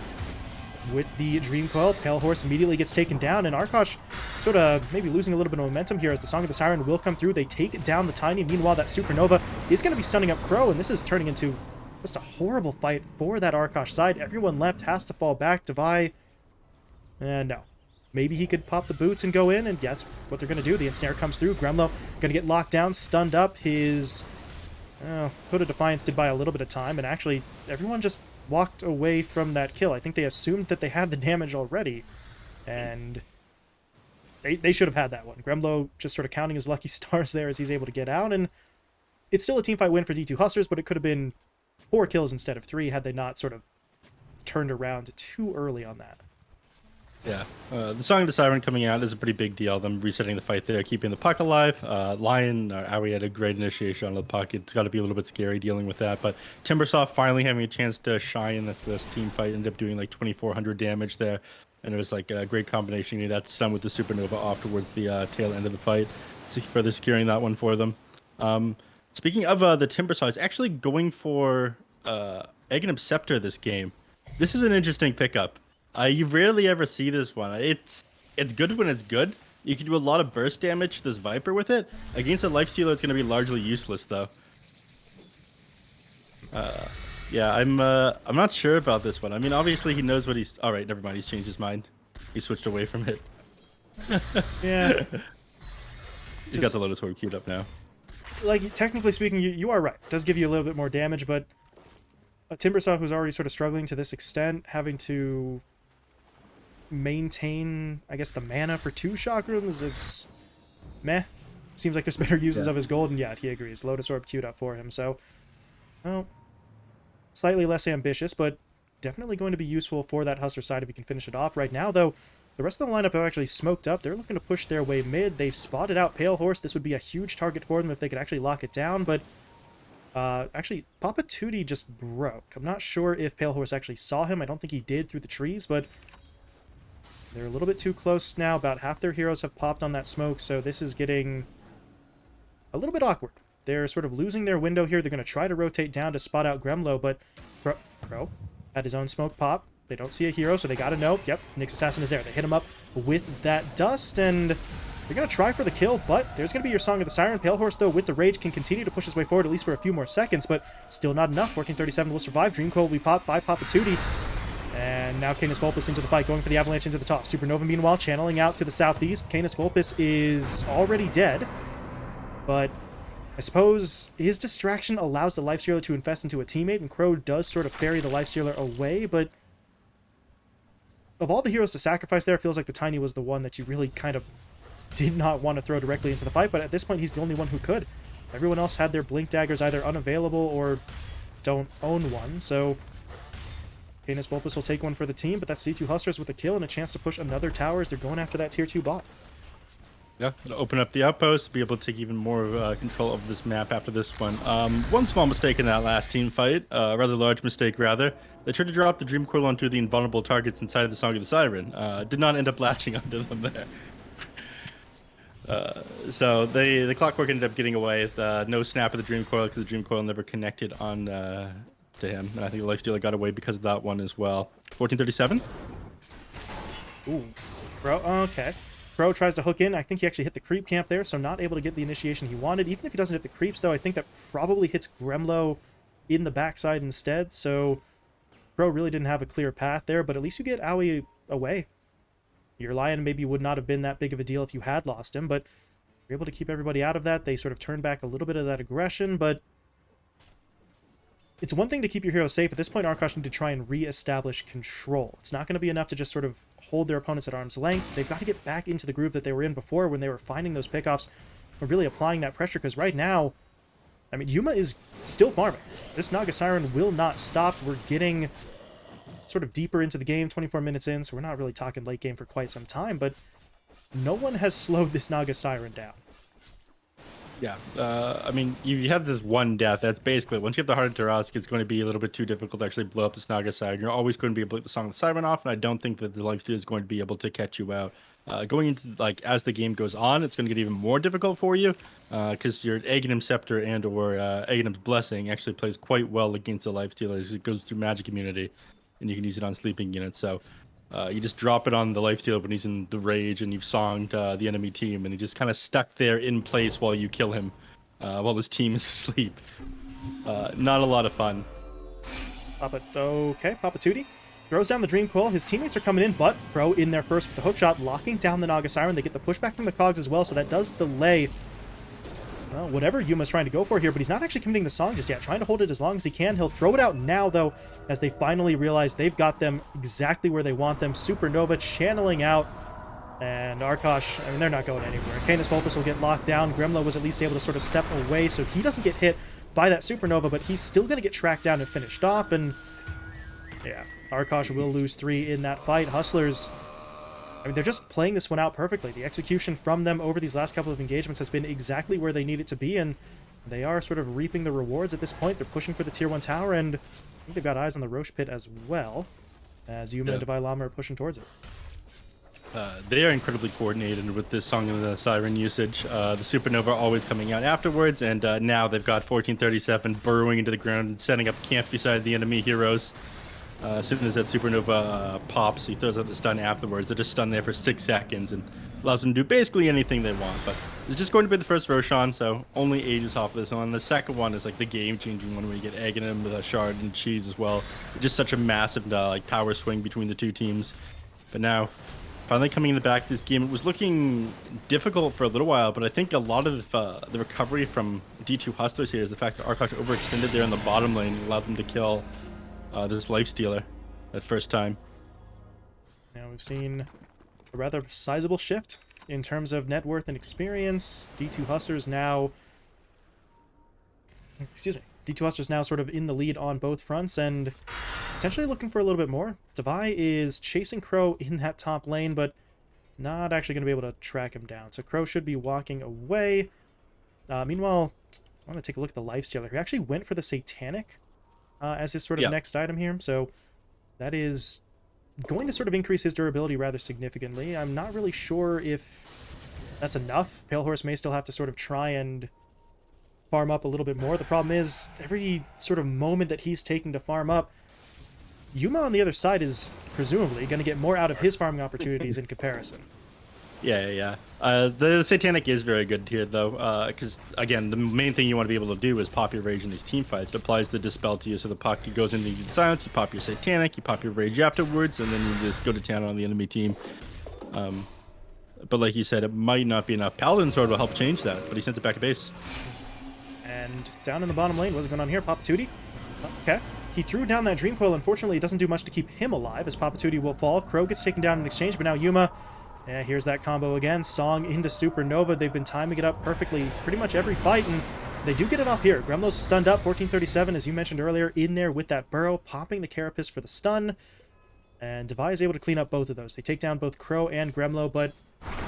With the Dream Coil, Pale Horse immediately gets taken down, and Arkosh sort of maybe losing a little bit of momentum here as the Song of the Siren will come through. They take down the Tiny. Meanwhile, that Supernova is going to be stunning up Crow, and this is turning into just a horrible fight for that Arkosh side. Everyone left has to fall back. Divai, no. Maybe he could pop the boots and go in, and yeah, that's what they're going to do. The Ensnare comes through. Gremlo going to get locked down, stunned up. His Hood of Defiance did buy a little bit of time, and actually everyone just walked away from that kill. I think they assumed that they had the damage already, and they should have had that one. Gremlo just sort of counting his lucky stars there as he's able to get out, and it's still a teamfight win for D2 Hustlers, but it could have been 4 kills instead of 3 had they not sort of turned around too early on that. Yeah, the Song of the Siren coming out is a pretty big deal. Them resetting the fight there, keeping the puck alive. Lion, Aoi had a great initiation on the puck. It's got to be a little bit scary dealing with that. But Timbersaw finally having a chance to shine this team fight, ended up doing like 2,400 damage there. And it was like a great combination. You know, that stun with the Supernova off towards the tail end of the fight. So further securing that one for them. Speaking of the Timbersaw, it's actually going for Aghanim Scepter this game. This is an interesting pickup. You rarely ever see this one. It's good when it's good. You can do a lot of burst damage to this Viper with it. Against a Lifestealer, it's going to be largely useless, though. Yeah, I'm not sure about this one. I mean, obviously he knows what he's... All right, never mind. He's changed his mind. He switched away from it. Yeah. He's got the Lotus Orb queued up now. Like, technically speaking, you are right. It does give you a little bit more damage, but a Timbersaw who's already sort of struggling to this extent, having to maintain, I guess, the mana for 2 chakrams, it's meh. Seems like there's better uses of his gold, and yeah, he agrees. Lotus Orb queued up for him, so, well, slightly less ambitious, but definitely going to be useful for that Hustler side if he can finish it off. Right now, though, The rest of the lineup have actually smoked up. They're looking to push their way mid. They've spotted out Pale Horse. This would be a huge target for them if they could actually lock it down, but actually, Papa Tootie just broke. I'm not sure if Pale Horse actually saw him. I don't think he did through the trees, but they're a little bit too close now. About half their heroes have popped on that smoke, so this is getting a little bit awkward. They're sort of losing their window here. They're going to try to rotate down to spot out Gremlo, but Crow had his own smoke pop. They don't see a hero, so they got to know. Yep, Nyx Assassin is there. They hit him up with that dust, and they're going to try for the kill, but there's going to be your Song of the Siren. Pale Horse, though, with the Rage, can continue to push his way forward, at least for a few more seconds, but still not enough. 1437 will survive. Dream Coil will be popped by Papa Tootie. And now Canis Vulpus into the fight, going for the Avalanche into the top. Supernova, meanwhile, channeling out to the southeast. Canis Vulpus is already dead, but I suppose his distraction allows the Lifestealer to infest into a teammate, and Crow does sort of ferry the Lifestealer away, but of all the heroes to sacrifice there, it feels like the Tiny was the one that you really kind of did not want to throw directly into the fight, but at this point he's the only one who could. Everyone else had their Blink Daggers either unavailable or don't own one, so Canis Vulpus will take one for the team, but that's C2 Hustlers with a kill and a chance to push another tower as they're going after that tier 2 bot. Yeah, open up the outpost, be able to take even more control of this map after this one. One small mistake in that last team fight, rather large mistake rather. They tried to drop the Dream Coil onto the invulnerable targets inside of the Song of the Siren. Did not end up latching onto them there. So the Clockwork ended up getting away with no snap of the Dream Coil because the Dream Coil never connected on to him. And I think the Lifestealer got away because of that one as well. 1437? Ooh. Bro, okay. Crow tries to hook in. I think he actually hit the creep camp there, so not able to get the initiation he wanted. Even if he doesn't hit the creeps, though, I think that probably hits Gremlo in the backside instead, so Crow really didn't have a clear path there, but at least you get Owie away. Your Lion maybe would not have been that big of a deal if you had lost him, but you're able to keep everybody out of that. They sort of turn back a little bit of that aggression, but it's one thing to keep your heroes safe. At this point, Arkosh need to try and re-establish control. It's not going to be enough to just sort of hold their opponents at arm's length. They've got to get back into the groove that they were in before when they were finding those pickoffs and really applying that pressure, because right now, I mean, Yuma is still farming. This Naga Siren will not stop. We're getting sort of deeper into the game, 24 minutes in, so we're not really talking late game for quite some time, but no one has slowed this Naga Siren down. Yeah, I mean, you have this one death. That's basically, once you have the Heart of Tarask, it's going to be a little bit too difficult to actually blow up this Naga Siren. You're always going to be able to get the Song of the Siren off, and I don't think that the Lifestealer is going to be able to catch you out. Going into, like, as the game goes on, it's going to get even more difficult for you, because your Aghanim Scepter and or Aghanim's Blessing actually plays quite well against the Lifestealer as it goes through magic immunity, and you can use it on sleeping units. So you just drop it on the Lifestealer when he's in the rage, and you've songed the enemy team, and he just kind of stuck there in place while you kill him, while his team is asleep. Not a lot of fun. Papa Tootie throws down the Dream Coil. His teammates are coming in, but Crow in there first with the hookshot, locking down the Naga Siren. They get the pushback from the Cogs as well, so that does delay whatever Yuma's trying to go for here, but he's not actually committing the song just yet. Trying to hold it as long as he can. He'll throw it out now, though, as they finally realize they've got them exactly where they want them. Supernova channeling out, and Arkosh, I mean, they're not going anywhere. Canis Vulpus will get locked down. Gremlo was at least able to sort of step away, so he doesn't get hit by that Supernova, but he's still going to get tracked down and finished off, and yeah, Arkosh will lose 3 in that fight. Hustlers, I mean, they're just playing this one out perfectly. The execution from them over these last couple of engagements has been exactly where they need it to be, and they are sort of reaping the rewards at this point. They're pushing for the Tier 1 tower, and I think they've got eyes on the Roche Pit as well, as Yuma and Divine Llama are pushing towards it. They are incredibly coordinated with this Song of the Siren usage. The Supernova always coming out afterwards, and now they've got 1437 burrowing into the ground and setting up camp beside the enemy heroes. As soon as that Supernova pops, he throws out the stun afterwards. They're just stunned there for 6 seconds and allows them to do basically anything they want. But it's just going to be the first Roshan, so only ages off of this one. The second one is like the game-changing one where you get Aghanim with a Shard and Cheese as well. Just such a massive like tower swing between the two teams. But now, finally coming in the back of this game, it was looking difficult for a little while, but I think a lot of the recovery from D2 Hustlers here is the fact that Arkosh overextended there in the bottom lane and allowed them to kill this Lifestealer that first time. Now we've seen a rather sizable shift in terms of net worth and experience. D2 Hustlers now... Excuse me. D2 Hustlers now sort of in the lead on both fronts, and potentially looking for a little bit more. Devi is chasing Crow in that top lane, but not actually going to be able to track him down. So Crow should be walking away. Meanwhile, I want to take a look at the Lifestealer. He actually went for the Satanic as his sort of next item here. So that is going to sort of increase his durability rather significantly. I'm not really sure if that's enough. Pale Horse may still have to sort of try and farm up a little bit more. The problem is, every sort of moment that he's taking to farm up, Yuma on the other side is presumably going to get more out of his farming opportunities in comparison. Yeah. The Satanic is very good here, though, because, again, the main thing you want to be able to do is pop your Rage in these team fights. It applies the Dispel to you, so the puck goes into the silence, you pop your Satanic, you pop your Rage afterwards, and then you just go to town on the enemy team. But like you said, it might not be enough. Paladin Sword will help change that, but he sent it back to base. And down in the bottom lane, what's going on here? Papatootie. Okay. He threw down that Dream Coil. Unfortunately, it doesn't do much to keep him alive, as Papatootie will fall. Crow gets taken down in exchange, but now Yuma... Yeah, here's that combo again. Song into Supernova. They've been timing it up perfectly pretty much every fight, and they do get it off here. Gremlo's stunned up, 1437, as you mentioned earlier, in there with that Burrow, popping the Carapace for the stun. And Devi is able to clean up both of those. They take down both Crow and Gremlo, but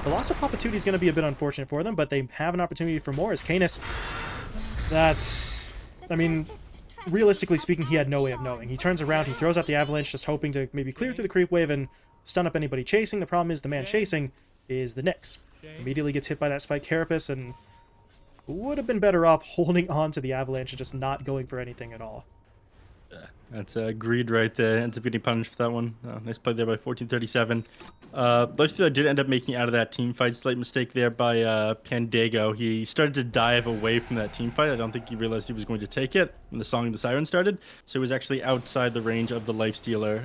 the loss of Papatootie is going to be a bit unfortunate for them, but they have an opportunity for more as Canis. That's... I mean, realistically speaking, he had no way of knowing. He turns around, he throws out the Avalanche, just hoping to maybe clear through the creep wave and stun up anybody chasing. The problem is the man chasing is the Nyx. Immediately gets hit by that Spike Carapace and would have been better off holding on to the Avalanche and just not going for anything at all. That's greed right there. Ends up getting punished for that one. Nice play there by 1437. Lifestealer did end up making out of that team fight. Slight mistake there by Pandago. He started to dive away from that team fight. I don't think he realized he was going to take it when the Song of the Siren started. So he was actually outside the range of the Lifestealer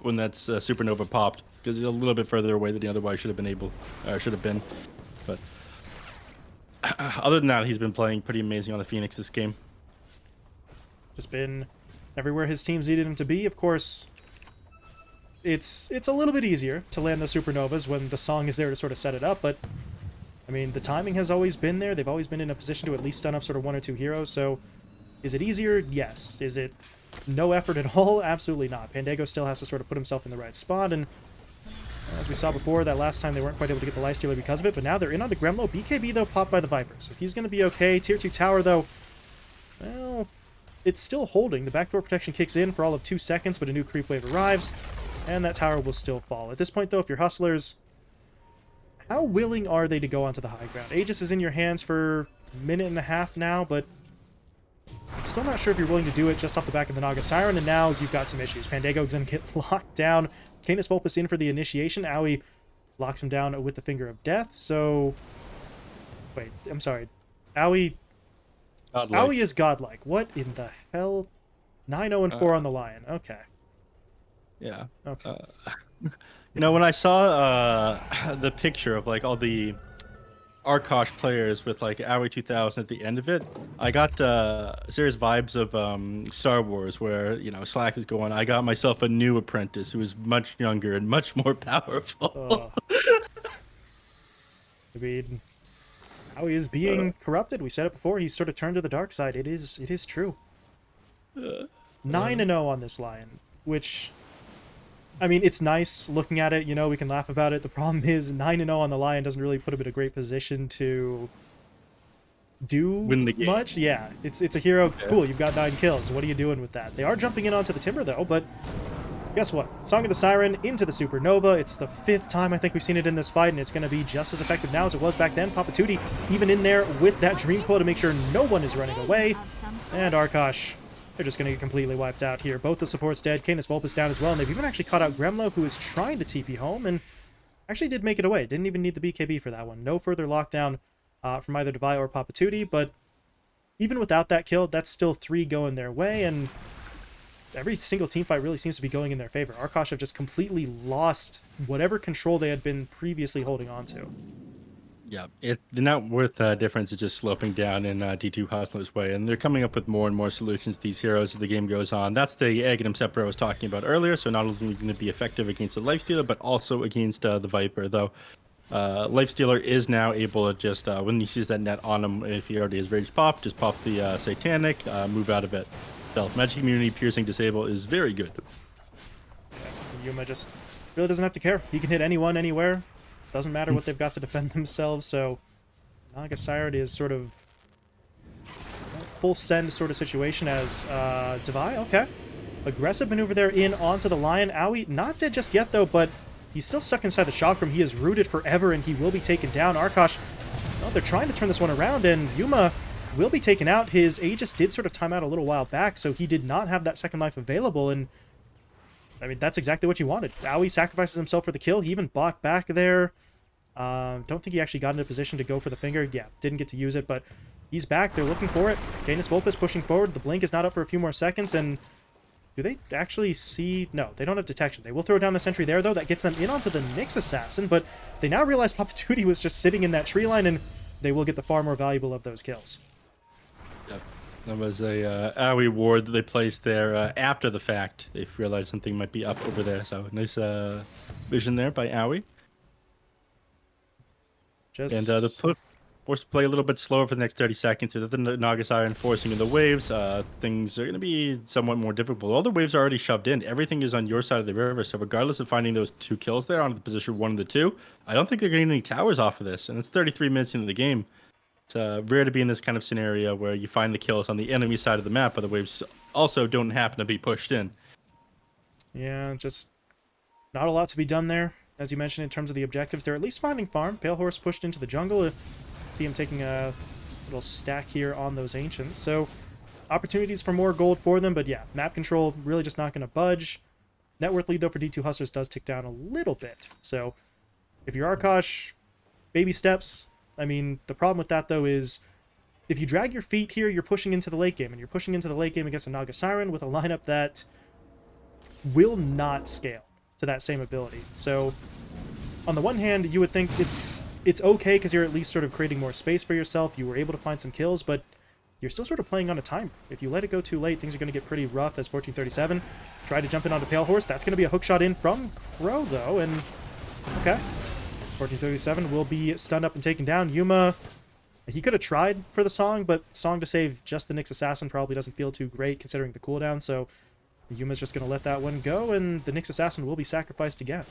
when that Supernova popped, because he's a little bit further away than he otherwise should have been. But other than that, he's been playing pretty amazing on the Phoenix this game. Just been everywhere his teams needed him to be. Of course, it's a little bit easier to land the Supernovas when the Song is there to sort of set it up, but I mean, the timing has always been there. They've always been in a position to at least stun up sort of one or two heroes, so is it easier? Yes. Is it no effort at all? Absolutely not. Pandago still has to sort of put himself in the right spot, and as we saw before, that last time they weren't quite able to get the Lifestealer because of it, but now they're in onto Gremlo. BKB, though, popped by the Viper, so he's going to be okay. Tier 2 tower, though, well, it's still holding. The backdoor protection kicks in for all of 2 seconds, but a new creep wave arrives, and that tower will still fall. At this point, though, if you're Hustlers, how willing are they to go onto the high ground? Aegis is in your hands for a minute and a half now, but I'm still not sure if you're willing to do it just off the back of the Naga Siren, and now you've got some issues. Pandago's going to get locked down. Canis Vulpus in for the initiation. Aoi locks him down with the Finger of Death, so... Wait, I'm sorry. Aoi is godlike. What in the hell? 9-0 and 4 on the Lion. Okay. Yeah. Okay. You know, when I saw the picture of like all the Arkosh players with like Aoi 2000 at the end of it, I got serious vibes of Star Wars, where, you know, Slack is going, I got myself a new apprentice who is much younger and much more powerful. I mean, Aoi is being corrupted. We said it before. He's sort of turned to the dark side. It is true. 9-0 on this Lion, which, I mean, it's nice looking at it. You know, we can laugh about it. The problem is 9-0 on the Lion doesn't really put him in a great position to win the game. Much. Yeah, it's a hero. Yeah. Cool, you've got 9 kills. What are you doing with that? They are jumping in onto the Timber, though, but guess what? Song of the Siren into the Supernova. It's the 5th time I think we've seen it in this fight, and it's going to be just as effective now as it was back then. Papatootie even in there with that Dream Coil to make sure no one is running away. And Arkosh, they're just going to get completely wiped out here. Both the supports dead. Canis Vulpus down as well, and they've even actually caught out Gremlo, who is trying to TP home, and actually did make it away. Didn't even need the BKB for that one. No further lockdown from either Devi or Papatootie, but even without that kill, that's still 3 going their way, and every single team fight really seems to be going in their favor. Arkosh have just completely lost whatever control they had been previously holding on to. Yeah, the net worth difference is just sloping down in D2 Hustler's way, and they're coming up with more and more solutions to these heroes as the game goes on. That's the Aghanim Scepter I was talking about earlier, so not only going to be effective against the Lifestealer, but also against the Viper, though. Lifestealer is now able to just, when he sees that net on him, if he already has Rage Pop, just pop the Satanic, move out of it. Magic Immunity, Piercing, Disable is very good. Yuma just really doesn't have to care. He can hit anyone, anywhere. Doesn't matter what they've got to defend themselves, so Naga Siren is sort of full send sort of situation as Devi, okay. Aggressive maneuver there in onto the Lion. Owie, not dead just yet though, but he's still stuck inside the shock room. He is rooted forever and he will be taken down. Arkosh, well, they're trying to turn this one around and Yuma will be taken out. His Aegis did sort of time out a little while back, so he did not have that second life available, and I mean, that's exactly what you wanted. Owie sacrifices himself for the kill. He even bought back there. Don't think he actually got into a position to go for the finger. Yeah, didn't get to use it, but he's back. They're looking for it. Canis Vulpus pushing forward. The blink is not up for a few more seconds, and do they actually see? No, they don't have detection. They will throw down a sentry there, though. That gets them in onto the Nyx Assassin, but they now realize Papa Duty was just sitting in that tree line, and they will get the far more valuable of those kills. Yep. That was a Owie ward that they placed there after the fact. They realized something might be up over there, so nice vision there by Owie. Just... And the forced to play a little bit slower for the next 30 seconds. With the Naga Siren forcing in the waves, things are going to be somewhat more difficult. All the waves are already shoved in. Everything is on your side of the river, so regardless of finding those 2 kills there onto the position 1 and the 2, I don't think they're getting any towers off of this, and it's 33 minutes into the game. It's rare to be in this kind of scenario where you find the kills on the enemy side of the map, but the waves also don't happen to be pushed in. Yeah, just not a lot to be done there. As you mentioned, in terms of the objectives, they're at least finding farm. Pale Horse pushed into the jungle. See him taking a little stack here on those Ancients. So, opportunities for more gold for them, but yeah, map control really just not going to budge. Net worth lead, though, for D2 Hustlers does tick down a little bit. So, if you're Arkosh, baby steps. I mean, the problem with that, though, is if you drag your feet here, you're pushing into the late game, and you're pushing into the late game against a Naga Siren with a lineup that will not scale to that same ability. So, on the one hand, you would think it's okay because you're at least sort of creating more space for yourself. You were able to find some kills, but you're still sort of playing on a timer. If you let it go too late, things are going to get pretty rough as 1437 try to jump in onto Pale Horse. That's going to be a hookshot in from Crow, though, and okay. 1437 will be stunned up and taken down. Yuma, he could have tried for the song, but song to save just the Nyx Assassin probably doesn't feel too great considering the cooldown, so Yuma's just going to let that one go, and the Nyx Assassin will be sacrificed again.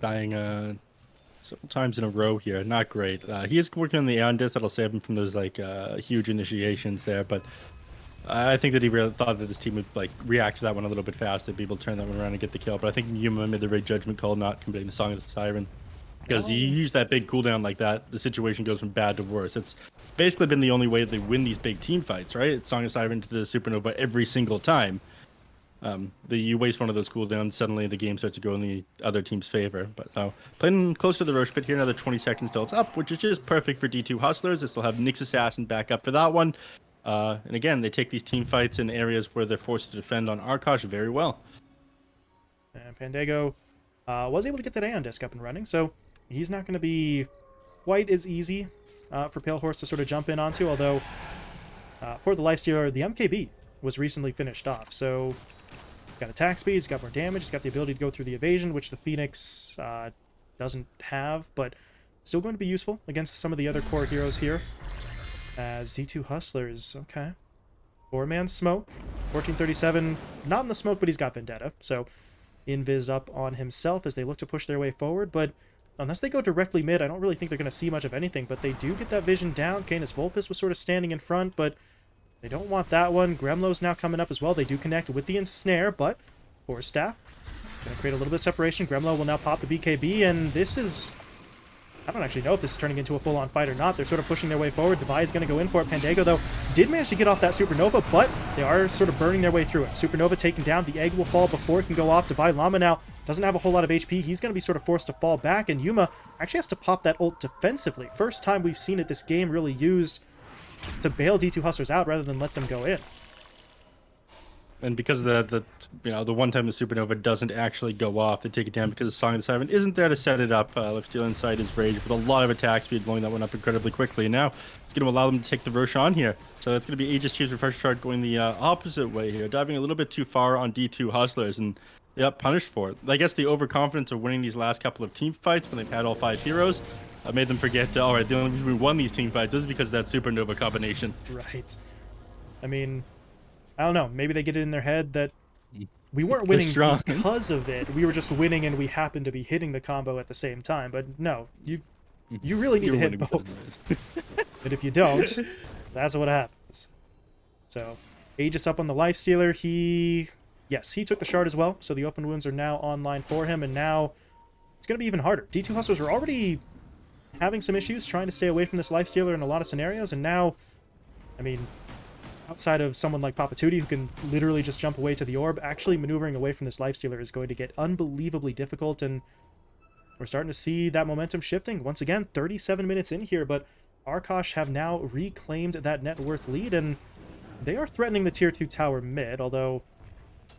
Dying several times in a row here. Not great. He is working on the Aeon Disc that'll save him from those like huge initiations there, but I think that he really thought that his team would like react to that one a little bit fast. They'd be able to turn that one around and get the kill. But I think Yuma made the right judgment call not completing the Song of the Siren. Because you use that big cooldown like that, the situation goes from bad to worse. It's basically been the only way they win these big team fights, right? It's Song of Siren to the Supernova every single time. You waste one of those cooldowns, suddenly the game starts to go in the other team's favor. But now, playing close to the Roche Pit here, another 20 seconds till it's up, which is just perfect for D2 Hustlers. They still have Nyx Assassin back up for that one. And again, they take these team fights in areas where they're forced to defend on Arkosh very well. And Pandago was able to get that Aeon Disc up and running, so he's not going to be quite as easy for Pale Horse to sort of jump in onto, although for the Lifestealer, the MKB was recently finished off, so he's got attack speed, he's got more damage, he's got the ability to go through the evasion, which the Phoenix doesn't have, but still going to be useful against some of the other core heroes here. As D2 Hustlers, okay. 4-man smoke. 1437, not in the smoke, but he's got Vendetta, so Invis up on himself as they look to push their way forward, but unless they go directly mid, I don't really think they're going to see much of anything, but they do get that vision down. Canis Vulpus was sort of standing in front, but they don't want that one. Gremlo's now coming up as well. They do connect with the ensnare, but Force Staff going to create a little bit of separation. Gremlo will now pop the BKB, and this is... I don't actually know if this is turning into a full-on fight or not. They're sort of pushing their way forward. Devi is going to go in for it. Pandago, though, did manage to get off that Supernova, but they are sort of burning their way through it. Supernova taken down. The egg will fall before it can go off. Devi Lama now doesn't have a whole lot of HP. He's going to be sort of forced to fall back, and Yuma actually has to pop that ult defensively. First time we've seen it this game really used to bail D2 Hustlers out rather than let them go in. And because the one time the Supernova doesn't actually go off, they take it down because the Song of the Siren isn't there to set it up. Lifestealer inside is Rage with a lot of attack speed, blowing that one up incredibly quickly. And now it's going to allow them to take the Roche on here. So it's going to be Aegis Chief's Refresher Chart going the opposite way here, diving a little bit too far on D2 Hustlers. And Yep, punished for it. I guess the overconfidence of winning these last couple of team fights when they've had all 5 heroes made them forget, all right, the only reason we won these team fights is because of that supernova combination. Right. I mean, I don't know. Maybe they get it in their head that we weren't They're winning strong. because of it. We were just winning and we happened to be hitting the combo at the same time. But no, you really need You're to hit winning because both. of it. And if you don't, that's what happens. So, Aegis up on the Lifestealer. Yes, he took the shard as well. So the open wounds are now online for him. And now it's going to be even harder. D2 Hustlers were already having some issues trying to stay away from this Lifestealer in a lot of scenarios. And now, I mean, outside of someone like Papa Tootie, who can literally just jump away to the orb, actually maneuvering away from this Lifestealer is going to get unbelievably difficult. And we're starting to see that momentum shifting. Once again, 37 minutes in here, but Arkosh have now reclaimed that net worth lead, and they are threatening the tier 2 tower mid, although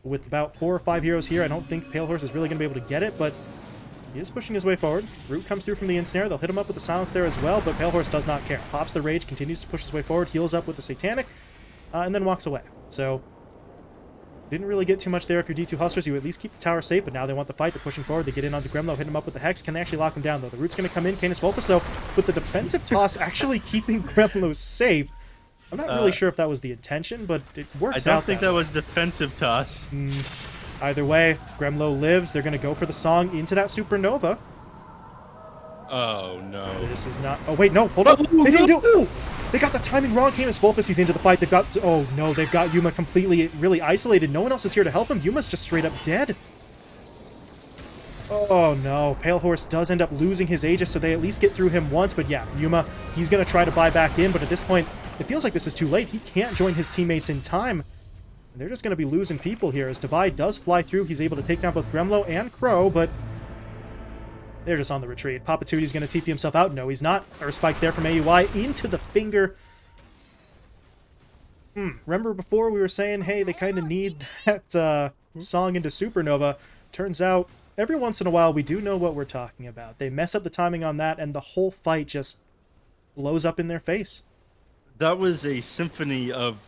with about 4 or 5 heroes here, I don't think Pale Horse is really going to be able to get it, but he is pushing his way forward. Root comes through from the ensnare. They'll hit him up with the silence there as well, but Pale Horse does not care. Pops the rage, continues to push his way forward, heals up with the satanic, and then walks away. So, didn't really get too much there if you're D2 Hustlers. You at least keep the tower safe, but now they want the fight. They're pushing forward. They get in onto Gremlo, hit him up with the Hex. Can they actually lock him down, though? The Root's going to come in. Canis Vulpus, though, with the defensive toss actually keeping Gremlo safe. I'm not really sure if that was the intention, but it works out. I don't think that was defensive toss. Either way, Gremlo lives. They're going to go for the song into that Supernova. Oh, no. This is not... Oh, wait, no, hold up. They didn't do... They got the timing wrong. Canis Vulpus, he's into the fight. They've got... Oh, no, they've got Yuma completely, really isolated. No one else is here to help him. Yuma's just straight up dead. Oh, no. Pale Horse does end up losing his Aegis, so they at least get through him once. But yeah, Yuma, he's going to try to buy back in. But at this point, it feels like this is too late. He can't join his teammates in time. They're just going to be losing people here. As Divide does fly through, he's able to take down both Gremlo and Crow, but... they're just on the retreat. Papa Tootie's going to TP himself out. No, he's not. Earth Spike's there from AUI into the finger. Remember before we were saying, hey, they kind of need that song into Supernova. Turns out, every once in a while, we do know what we're talking about. They mess up the timing on that, and the whole fight just blows up in their face. That was a symphony of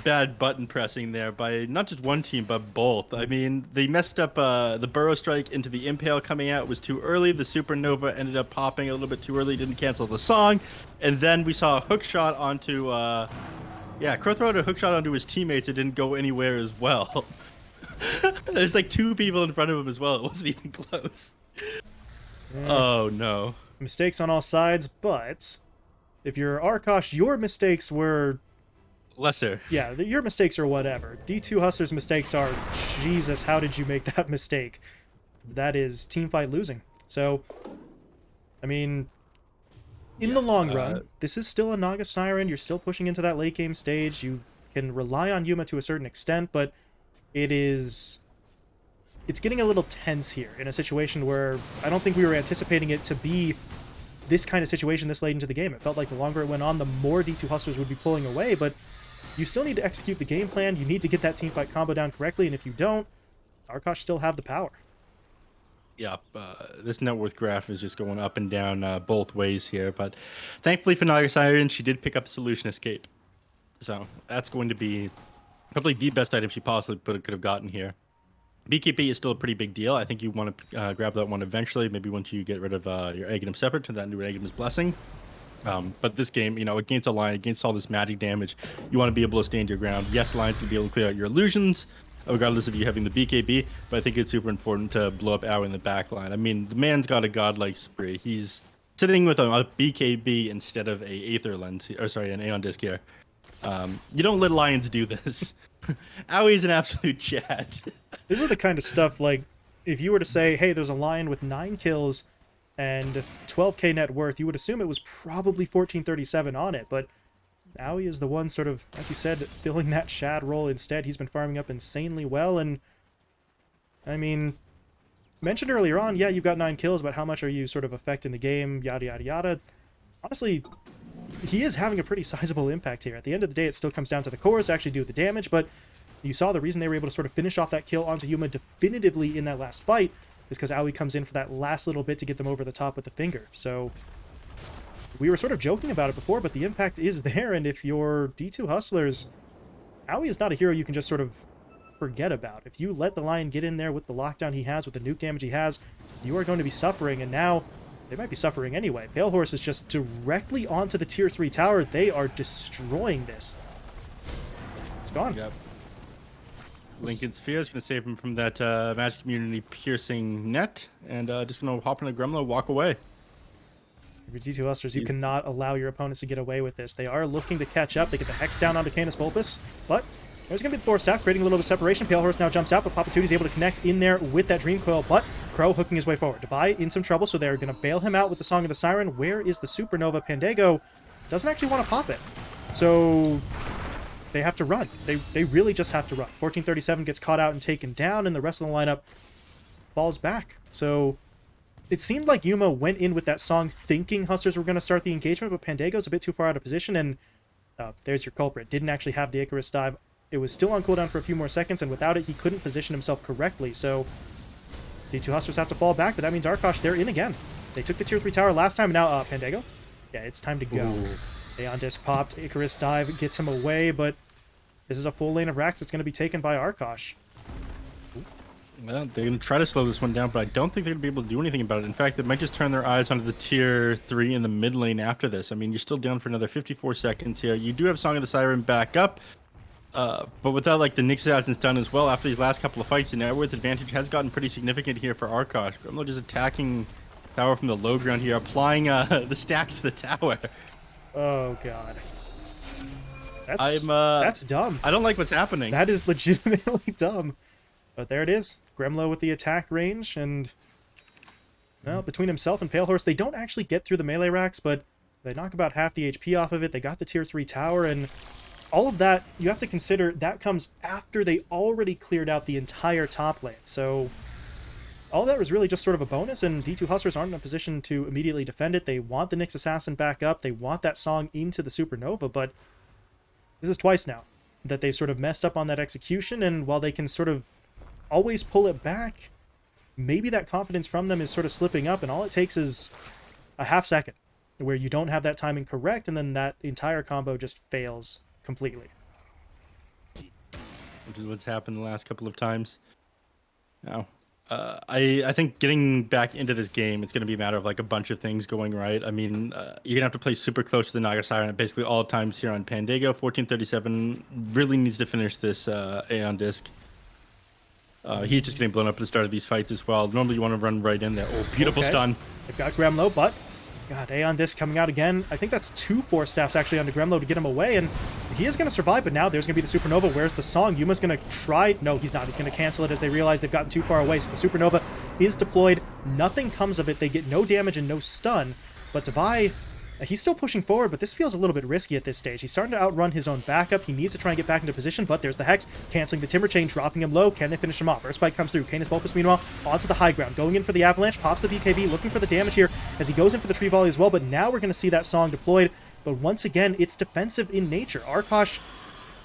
bad button pressing there by not just one team, but both. I mean, they messed up the Burrow Strike into the Impale coming out. It was too early. The Supernova ended up popping a little bit too early, didn't cancel the song. And then we saw a hook shot onto... Crow threw out a hook shot onto his teammates. It didn't go anywhere as well. There's like 2 people in front of him as well. It wasn't even close. Oh, no. Mistakes on all sides, but if you're Arkosh, your mistakes were... lesser. Yeah, your mistakes are whatever. D2 Hustlers' mistakes are, Jesus, how did you make that mistake? That is teamfight losing. So, I mean, in the long run, this is still a Naga Siren. You're still pushing into that late game stage. You can rely on Yuma to a certain extent, but it's getting a little tense here in a situation where I don't think we were anticipating it to be this kind of situation this late into the game. It felt like the longer it went on, the more D2 Hustlers would be pulling away, but you still need to execute the game plan. You need to get that teamfight combo down correctly, and if you don't, Arkosh still have the power. Yep, this net worth graph is just going up and down both ways here, but thankfully for Naga Siren, she did pick up Solution Escape. So that's going to be probably the best item she possibly could have gotten here. BKB is still a pretty big deal. I think you want to grab that one eventually, maybe once you get rid of your Aghanim Separate, turn that into an Aghanim's Blessing. But this game, against a line, against all this magic damage, you want to be able to stand your ground. Yes, lines can be able to clear out your illusions, regardless of you having the BKB, but I think it's super important to blow up Aoi in the back line. I mean, the man's got a godlike spree. He's sitting with a BKB instead of a Aether Lens, or sorry, an Aeon Disc here. You don't let Lions do this. Aoi's an absolute Chad. This is the kind of stuff, like, if you were to say, hey, there's a Lion with 9 kills and 12k net worth, you would assume it was probably 1437 on it, but Aoi is the one sort of, as you said, filling that Shad role instead. He's been farming up insanely well, and I mean, mentioned earlier on, yeah, you've got 9 kills, but how much are you sort of affecting the game, yada yada yada. Honestly, he is having a pretty sizable impact here. At the end of the day, it still comes down to the cores to actually do the damage, but you saw the reason they were able to sort of finish off that kill onto Yuma definitively in that last fight is because Aoi comes in for that last little bit to get them over the top with the finger. So we were sort of joking about it before, but the impact is there, and if you're D2 Hustlers, Aoi is not a hero you can just sort of forget about. If you let the Lion get in there with the lockdown he has, with the nuke damage he has, you are going to be suffering, and now they might be suffering anyway. Pale Horse is just directly onto the tier 3 tower. They are destroying this. It's gone. Yep. Lincoln Sphere is going to save him from that Magic Community piercing net, and just going to hop into Gremlo, walk away. If you're D2 Hustlers, you cannot allow your opponents to get away with this. They are looking to catch up. They get the Hex down onto Canis Vulpus, but there's going to be the Thor Staff, creating a little bit of separation. Pale Horse now jumps out, but Papatuti's able to connect in there with that Dream Coil, but Crow hooking his way forward. Devi in some trouble, so they're going to bail him out with the Song of the Siren. Where is the Supernova? Pandego doesn't actually want to pop it, so they have to run. They really just have to run. 1437 gets caught out and taken down, and the rest of the lineup falls back. So it seemed like Yuma went in with that song thinking Hustlers were going to start the engagement, but Pandego's a bit too far out of position, and there's your culprit. Didn't actually have the Icarus dive. It was still on cooldown for a few more seconds, and without it, he couldn't position himself correctly. So the two Hustlers have to fall back, but that means Arkosh, they're in again. They took the tier 3 tower last time, and now Pandego. Yeah, it's time to go. Ooh. Aeon Disc popped, Icarus dive gets him away, but this is a full lane of racks that's going to be taken by Arkosh. Well, they're going to try to slow this one down, but I don't think they're going to be able to do anything about it. In fact, they might just turn their eyes onto the tier 3 in the mid lane after this. I mean, you're still down for another 54 seconds here. You do have Song of the Siren back up, but without like the Nyx Assassin's done as well after these last couple of fights, the net worth advantage has gotten pretty significant here for Arkosh. Gremlo just attacking tower from the low ground here, applying the stacks to the tower. Oh, God. That's dumb. I don't like what's happening. That is legitimately dumb. But there it is. Gremlo with the attack range, and well, between himself and Pale Horse, they don't actually get through the melee racks, but they knock about half the HP off of it. They got the tier 3 tower, and all of that, you have to consider, that comes after they already cleared out the entire top lane. So all of that was really just sort of a bonus, and D2 Hustlers aren't in a position to immediately defend it. They want the Nyx Assassin back up. They want that song into the Supernova, but this is twice now that they sort of messed up on that execution, and while they can sort of always pull it back, maybe that confidence from them is sort of slipping up, and all it takes is a half second where you don't have that timing correct, and then that entire combo just fails completely. Which is what's happened the last couple of times. Now, I think getting back into this game, it's going to be a matter of like a bunch of things going right. I mean, you're going to have to play super close to the Naga Siren at basically all times here on Pandego. 1437 really needs to finish this Aeon Disc. He's just getting blown up at the start of these fights as well. Normally you want to run right in there. Oh, beautiful stun. They've got Gremlo, but God, Aeon Disc coming out again. I think that's 2 Force Staffs actually onto Gremlo to get him away, and he is going to survive, but now there's going to be the Supernova. Where's the song? Yuma's going to try. No, he's not. He's going to cancel it as they realize they've gotten too far away, so the Supernova is deployed. Nothing comes of it. They get no damage and no stun, but Devi, he's still pushing forward, but this feels a little bit risky at this stage. He's starting to outrun his own backup. He needs to try and get back into position, but there's the Hex, canceling the Timber Chain, dropping him low. Can they finish him off? Earthspike comes through. Canis Vulpus, meanwhile, onto the high ground, going in for the Avalanche, pops the BKB, looking for the damage here as he goes in for the Tree Volley as well, but now we're going to see that song deployed, but once again, it's defensive in nature. Arkosh,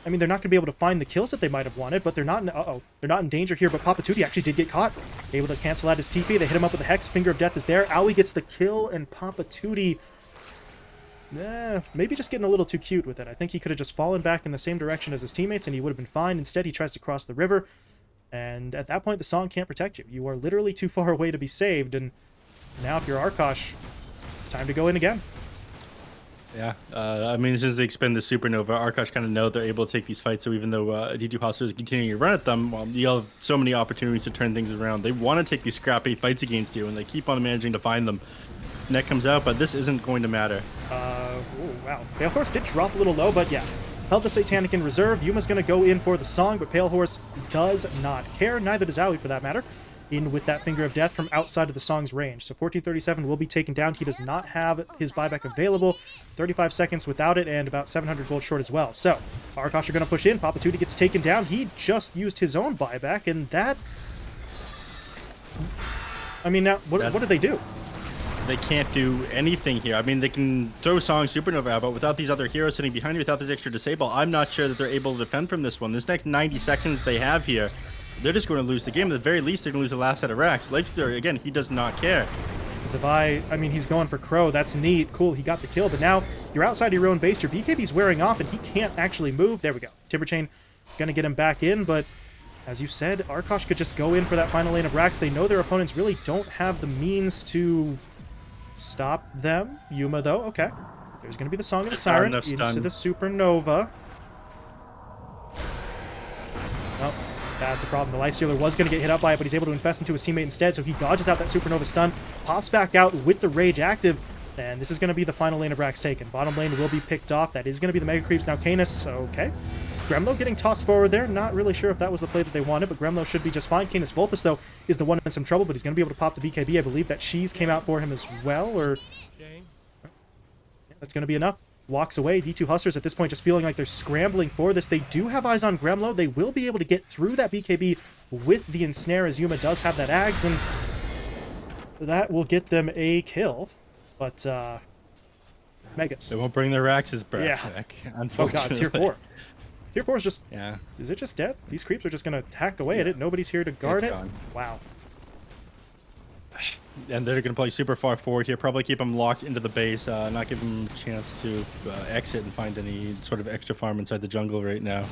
I mean, they're not going to be able to find the kills that they might have wanted, but they're not in, they're not in danger here, but Papatuti actually did get caught. Able to cancel out his TP. They hit him up with the Hex. Finger of Death is there. Aoi gets the kill, and Papatuti, maybe just getting a little too cute with it. I think he could have just fallen back in the same direction as his teammates and he would have been fine. Instead, he tries to cross the river, and at that point, the song can't protect you. You are literally too far away to be saved, and now if you're Arkosh, time to go in again. Yeah, I mean, as soon as they expend the Supernova, Arkosh kind of know they're able to take these fights, so even though D2 Hustlers continue to run at them, you have so many opportunities to turn things around. They want to take these scrappy fights against you, and they keep on managing to find them. Net comes out, but this isn't going to matter. Oh, wow. Pale Horse did drop a little low, but yeah. Held the Satanic in reserve. Yuma's going to go in for the song, but Pale Horse does not care. Neither does Aoi, for that matter. In with that Finger of Death from outside of the song's range. So 1437 will be taken down. He does not have his buyback available. 35 seconds without it, and about 700 gold short as well. So, Arkosh are going to push in. Papatuti gets taken down. He just used his own buyback, and that... I mean, now, what did they do? They can't do anything here. I mean, they can throw Song Supernova out, but without these other heroes sitting behind you, without this extra disable, I'm not sure that they're able to defend from this one. This next 90 seconds they have here, they're just going to lose the game. At the very least, they're going to lose the last set of racks. Lifestealer, again, he does not care. Devi, I mean, he's going for Crow. That's neat. Cool, he got the kill, but now you're outside your own base. Your BKB's wearing off, and he can't actually move. There we go. Timber Chain going to get him back in, but As you said, Arkosh could just go in for that final lane of racks. They know their opponents really don't have the means to stop them. Yuma, though, okay. There's going to be the Song of the Siren into the Supernova. Oh, that's a problem. The Life Stealer was going to get hit up by it, but he's able to infest into his teammate instead, so he dodges out that Supernova stun, pops back out with the Rage active, and this is going to be the final lane of racks taken. Bottom lane will be picked off. That is going to be the Mega Creeps. Now Canis, okay. Gremlo getting tossed forward there. Not really sure if that was the play that they wanted, but Gremlo should be just fine. Canis Vulpus, though, is the one in some trouble, but he's going to be able to pop the BKB. I believe that Cheese came out for him as well, or... That's going to be enough. Walks away. D2 Hustlers at this point just feeling like they're scrambling for this. They do have eyes on Gremlo. They will be able to get through that BKB with the Ensnare, as Yuma does have that Ags, and that will get them a kill. But, Megas. They won't bring their axes back, Yeah. unfortunately. Oh god, tier 4. Tier 4 is just... Yeah. Is it just dead? These creeps are just going to hack away at it. Nobody's here to guard it. Gone. Wow. And they're going to play super far forward here. Probably keep them locked into the base. Not give them a chance to exit and find any sort of extra farm inside the jungle right now.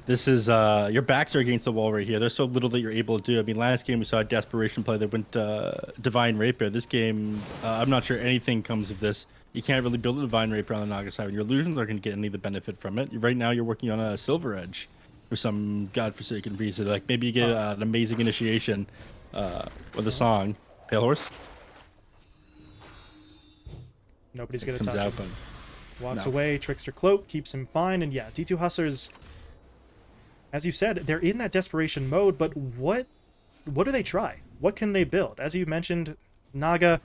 This is... your backs are against the wall right here. There's so little that you're able to do. I mean, last game we saw a desperation play that went Divine Rapier. This game, I'm not sure anything comes of this. You can't really build a Divine Rapier on the Naga side. Your illusions aren't going to get any of the benefit from it. Right now you're working on a Silver Edge for some godforsaken reason. Like maybe you get an amazing initiation with a song. Pale Horse? Nobody's going to touch out, him. but Walks no. away. Trickster Cloak keeps him fine. And yeah, D2 Hustlers, as you said, they're in that desperation mode, but what do they try? What can they build? As you mentioned, Naga,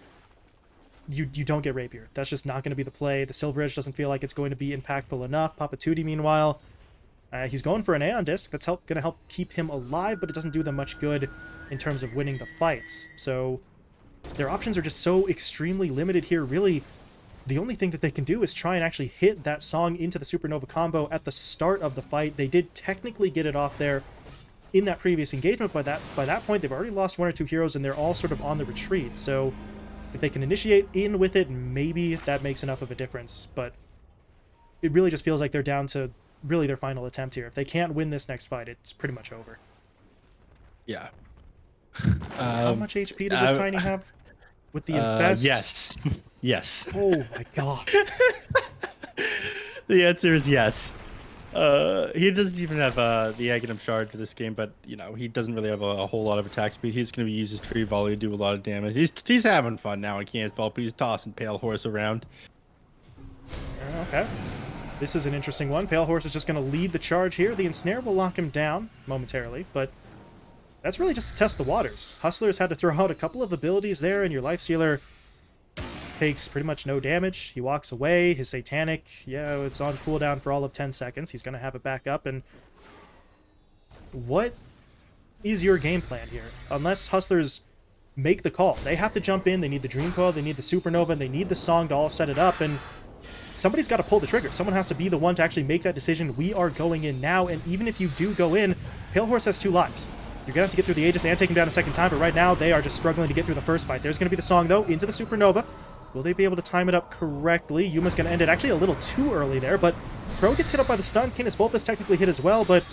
you don't get Rapier. That's just not going to be the play. The Silver Edge doesn't feel like it's going to be impactful enough. Papa Tootie, meanwhile, he's going for an Aeon Disc. That's going to help keep him alive, but it doesn't do them much good in terms of winning the fights. So their options are just so extremely limited here. Really, the only thing that they can do is try and actually hit that song into the Supernova combo at the start of the fight. They did technically get it off there in that previous engagement. By that point, they've already lost 1 or 2 heroes, and they're all sort of on the retreat. So if they can initiate in with it, maybe that makes enough of a difference. But it really just feels like they're down to really their final attempt here. If they can't win this next fight, it's pretty much over. Yeah. How much HP does this Tiny have? With the Infest? Yes. Yes. Oh my god. The answer is yes. He doesn't even have the Aghanim Shard for this game, but you know he doesn't really have a whole lot of attack speed. He's going to use his Tree Volley to do a lot of damage. He's having fun now. He can't fault, but he's tossing Pale Horse around. Okay. This is an interesting one. Pale Horse is just going to lead the charge here. The Ensnare will lock him down momentarily, but that's really just to test the waters. Hustlers had to throw out a couple of abilities there, and your Life Stealer takes pretty much no damage. He walks away. His Satanic, yeah, it's on cooldown for all of 10 seconds. He's going to have it back up. And what is your game plan here? Unless Hustlers make the call. They have to jump in. They need the Dream Coil. They need the Supernova. And they need the song to all set it up. And somebody's got to pull the trigger. Someone has to be the one to actually make that decision. We are going in now. And even if you do go in, Pale Horse has 2 lives. You're going to have to get through the Aegis and take him down a second time, but right now they are just struggling to get through the first fight. There's going to be the song, though, into the Supernova. Will they be able to time it up correctly? Yuma's going to end it actually a little too early there, but Crow gets hit up by the stun. Canis Vulpus technically hit as well, but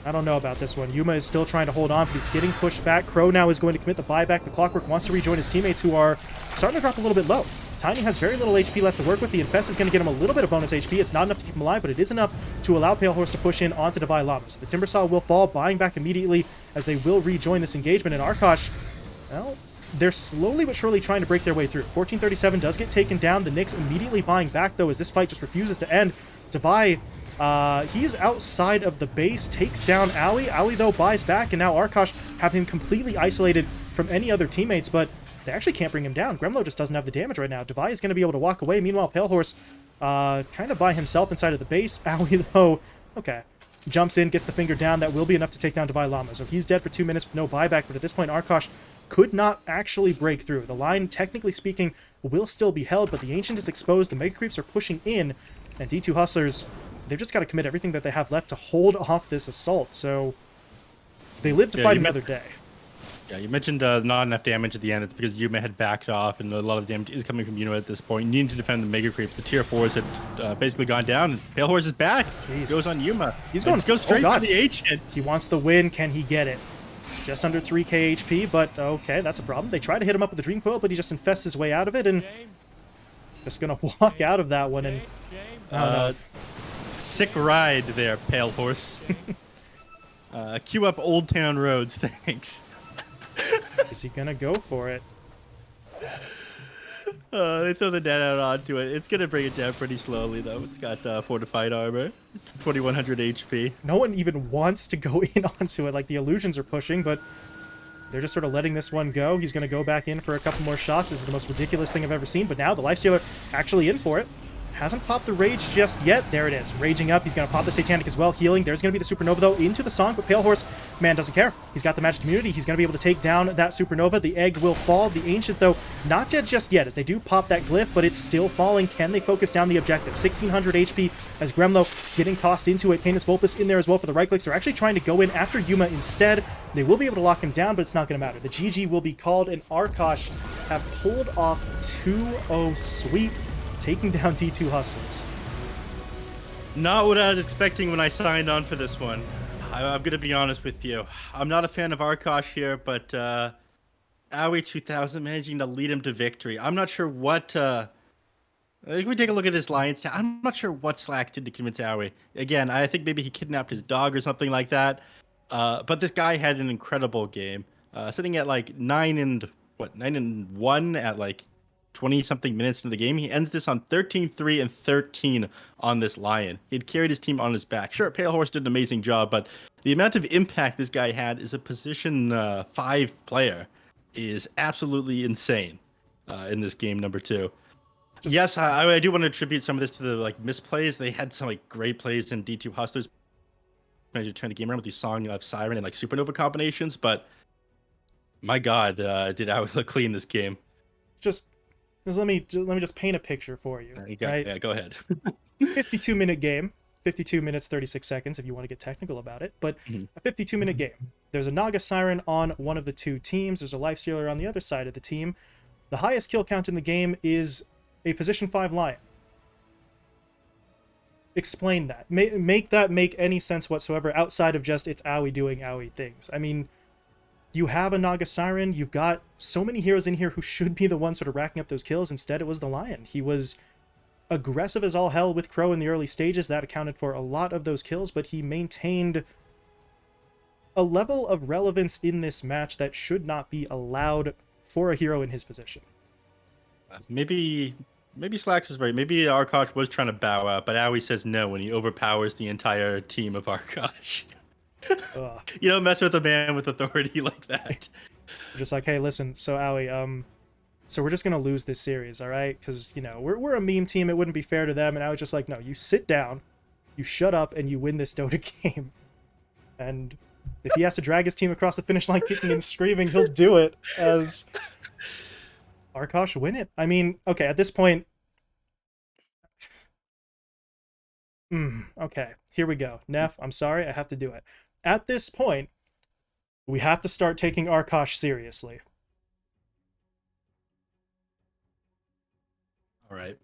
I don't know about this one. Yuma is still trying to hold on, but he's getting pushed back. Crow now is going to commit the buyback. The Clockwork wants to rejoin his teammates, who are starting to drop a little bit low. Tiny has very little HP left to work with. The Infest is going to get him a little bit of bonus HP. It's not enough to keep him alive, but it is enough to allow Pale Horse to push in onto Divine Llama. So the Timbersaw will fall, buying back immediately as they will rejoin this engagement. And Arkosh, well, they're slowly but surely trying to break their way through. 1437 does get taken down. The Nyx immediately buying back, though, as this fight just refuses to end. Devi, he's outside of the base, takes down Owie. Owie, though, buys back, and now Arkosh have him completely isolated from any other teammates, but they actually can't bring him down. Gremlo just doesn't have the damage right now. Devi is going to be able to walk away. Meanwhile, Pale Horse kind of by himself inside of the base. Owie, though, okay, jumps in, gets the finger down. That will be enough to take down Devi Llama. So he's dead for 2 minutes with no buyback, but at this point, Arkosh could not actually break through. The line, technically speaking, will still be held, but the Ancient is exposed. The Mega Creeps are pushing in, and D2 Hustlers, they've just got to commit everything that they have left to hold off this assault. So they live to fight another day. Yeah, you mentioned not enough damage at the end. It's because Yuma had backed off, and a lot of the damage is coming from Yuma at this point. Needing to defend the Mega Creeps. The tier 4s had basically gone down, and Pale Horse is back. Jesus. Goes on Yuma. He's going goes straight for the ancient. He wants the win. Can he get it? Just under 3k HP, but okay, that's a problem. They try to hit him up with the Dream Coil, but he just infests his way out of it, and just gonna walk out of that one. And I don't know. Sick ride there, Pale Horse. Queue up Old Town Roads, thanks. Is he gonna go for it? They throw the net out onto it. It's gonna bring it down pretty slowly, though. It's got fortified armor, 2100 HP. No one even wants to go in onto it. Like, the illusions are pushing, but they're just sort of letting this one go. He's gonna go back in for a couple more shots. This is the most ridiculous thing I've ever seen, but now the Lifestealer actually in for it. Hasn't popped the Rage just yet. There it is. Raging up. He's going to pop the Satanic as well. Healing. There's going to be the Supernova, though, into the Song. But Pale Horse, man, doesn't care. He's got the Magic Immunity. He's going to be able to take down that Supernova. The Egg will fall. The Ancient, though, not dead just yet, as they do pop that Glyph, but it's still falling. Can they focus down the objective? 1600 HP as Gremlo getting tossed into it. Canis Vulpus in there as well for the right clicks. They're actually trying to go in after Yuma instead. They will be able to lock him down, but it's not going to matter. The GG will be called, and Arkosh have pulled off 2-0 sweep, taking down D2 Hustlers. Not what I was expecting when I signed on for this one. I'm going to be honest with you. I'm not a fan of Arkosh here, but Aoi 2000 managing to lead him to victory. I'm not sure what... if we take a look at this Lions town, I'm not sure what Slacks did to convince Aoi. Again, I think maybe he kidnapped his dog or something like that. But this guy had an incredible game. Sitting at like 9-1 at like 20-something minutes into the game. He ends this on 13-3 and 13 on this Lion. He had carried his team on his back. Sure, Pale Horse did an amazing job, but the amount of impact this guy had as a position 5 player is absolutely insane in this game number 2. Yes, I do want to attribute some of this to the like misplays. They had some like great plays in D2 Hustlers. Managed to turn the game around with these Song of Siren and like Supernova combinations, but my God, did Aoi look clean this game. Just let me just paint a picture for you. Right? Yeah, go ahead. 52-minute game, 52 minutes 36 seconds if you want to get technical about it. But a 52-minute game. There's a Naga Siren on one of the 2 teams. There's a Lifestealer on the other side of the team. The highest kill count in the game is a position 5 Lion. Explain that. Make that make any sense whatsoever outside of just it's Aoi doing Aoi things. I mean, you have a Naga Siren, you've got so many heroes in here who should be the ones sort of racking up those kills. Instead, it was the Lion. He was aggressive as all hell with Crow in the early stages. That accounted for a lot of those kills, but he maintained a level of relevance in this match that should not be allowed for a hero in his position. Maybe Slacks is right. Maybe Arkosh was trying to bow out, but Aoi says no when he overpowers the entire team of Arkosh. You don't mess with a man with authority like that. Just like, hey, listen, so Aoi, so we're just gonna lose this series, all right? Because, you know, we're a meme team. It wouldn't be fair to them. And I was just like, no, you sit down, you shut up, and you win this Dota game. And if he has to drag his team across the finish line kicking and screaming, he'll do it as Arkosh win it. I mean, okay, at this point... okay, here we go. Neph, I'm sorry, I have to do it. At this point, we have to start taking Arkosh seriously. All right.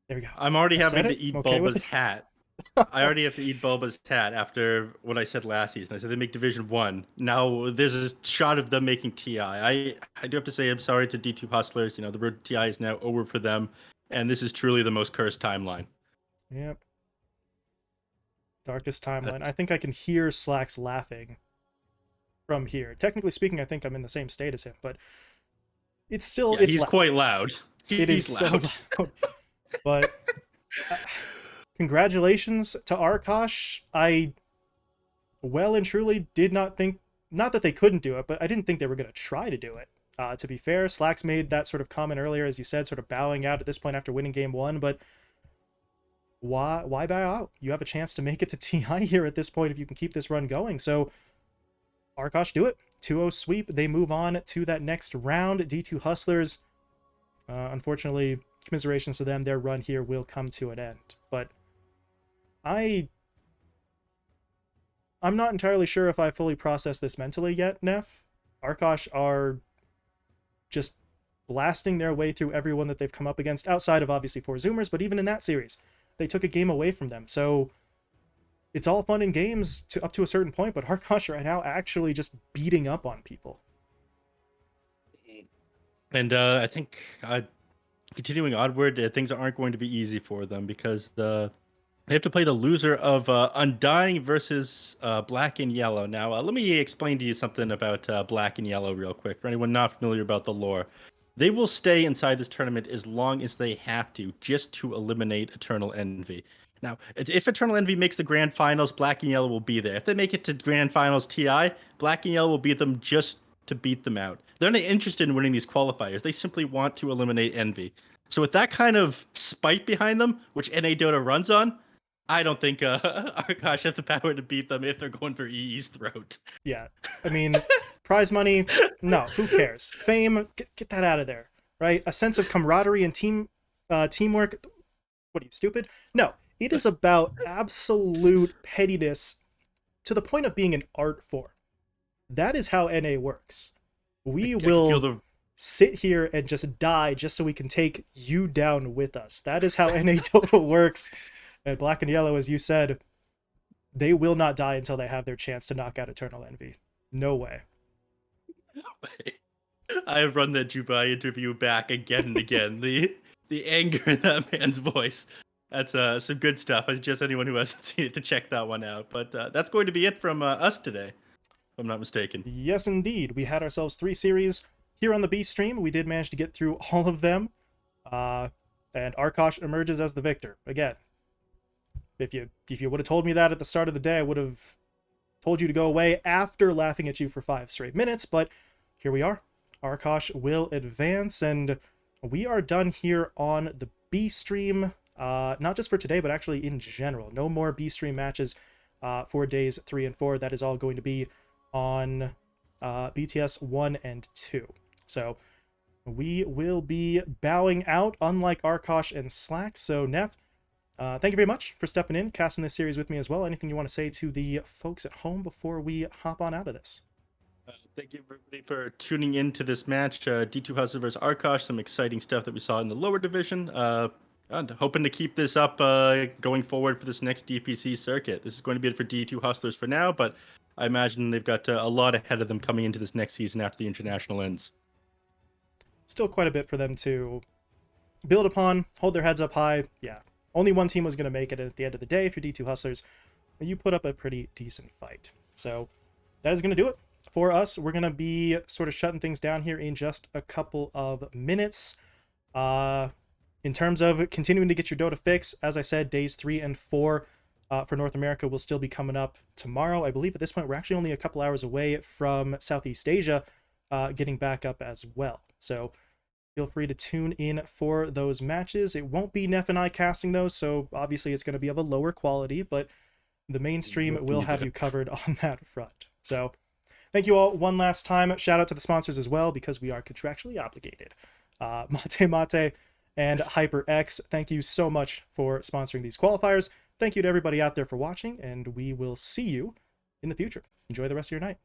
There we go. I'm already having to eat Bulba's hat. I already have to eat Bulba's hat after what I said last season. I said they make Division 1. Now there's a shot of them making TI. I do have to say I'm sorry to D2 Hustlers. You know, the road to TI is now over for them. And this is truly the most cursed timeline. Yep. Darkest timeline. I think I can hear Slacks laughing from here. Technically speaking, I think I'm in the same state as him, but it's still... Yeah, he's loud. Quite loud. He's loud. So loud. But congratulations to Arkosh. I well and truly did not think... Not that they couldn't do it, but I didn't think they were going to try to do it. To be fair, Slacks made that sort of comment earlier, as you said, sort of bowing out at this point after winning game 1, but why bow out? You have a chance to make it to TI here at this point if you can keep this run going. So Arkosh do it. 2-0 sweep. They move on to that next round. D2 Hustlers, unfortunately, commiserations to them. Their run here will come to an end. But I'm not entirely sure if I fully processed this mentally yet, Neph. Arkosh are just blasting their way through everyone that they've come up against, outside of obviously 4 Zoomers, but even in that series, they took a game away from them. So it's all fun in games up to a certain point, but Arkosh right now actually just beating up on people. And I think continuing onward, things aren't going to be easy for them because they have to play the loser of Undying versus Black and Yellow. Now, let me explain to you something about Black and Yellow real quick. For anyone not familiar about the lore, they will stay inside this tournament as long as they have to, just to eliminate Eternal Envy. Now, if Eternal Envy makes the Grand Finals, Black and Yellow will be there. If they make it to Grand Finals TI, Black and Yellow will beat them just to beat them out. They're not interested in winning these qualifiers. They simply want to eliminate Envy. So with that kind of spite behind them, which NA Dota runs on, I don't think Arkosh have the power to beat them if they're going for EE's throat. Yeah, I mean, prize money, no, who cares? Fame, get that out of there, right? A sense of camaraderie and teamwork. What are you, stupid? No, it is about absolute pettiness to the point of being an art form. That is how NA works. We will sit here and just die just so we can take you down with us. That is how NA Dota works. And Black and Yellow, as you said, they will not die until they have their chance to knock out Eternal Envy. No way. No way. I have run that Dubai interview back again and again. The anger in that man's voice. That's some good stuff. I suggest anyone who hasn't seen it to check that one out. But that's going to be it from us today, if I'm not mistaken. Yes, indeed. We had ourselves 3 series here on the B stream. We did manage to get through all of them. And Arkosh emerges as the victor. Again, if you would have told me that at the start of the day, I would have told you to go away after laughing at you for 5 straight minutes. But here we are. Arkosh will advance, and we are done here on the B stream. Not just for today, but actually in general. No more B stream matches for days 3 and 4. That is all going to be on BTS 1 and 2. So we will be bowing out, unlike Arkosh and Slack. So Neph, thank you very much for stepping in, casting this series with me as well. Anything you want to say to the folks at home before we hop on out of this? Thank you, everybody, for tuning in to this match. D2 Hustler versus Arkosh, some exciting stuff that we saw in the lower division. And hoping to keep this up going forward for this next DPC circuit. This is going to be it for D2 Hustlers for now, but I imagine they've got a lot ahead of them coming into this next season after the international ends. Still quite a bit for them to build upon, hold their heads up high. Yeah, only one team was going to make it at the end of the day. If you're D2 Hustlers, you put up a pretty decent fight. So that is going to do it for us. We're going to be sort of shutting things down here in just a couple of minutes. In terms of continuing to get your Dota fix, as I said, days 3 and 4 for North America will still be coming up tomorrow. I believe at this point we're actually only a couple hours away from Southeast Asia getting back up as well. So feel free to tune in for those matches. It won't be Neph and I casting those, so obviously it's going to be of a lower quality, but the mainstream will have you covered on that front. So thank you all one last time. Shout out to the sponsors as well, because we are contractually obligated. Mate and HyperX, thank you so much for sponsoring these qualifiers. Thank you to everybody out there for watching, and we will see you in the future. Enjoy the rest of your night.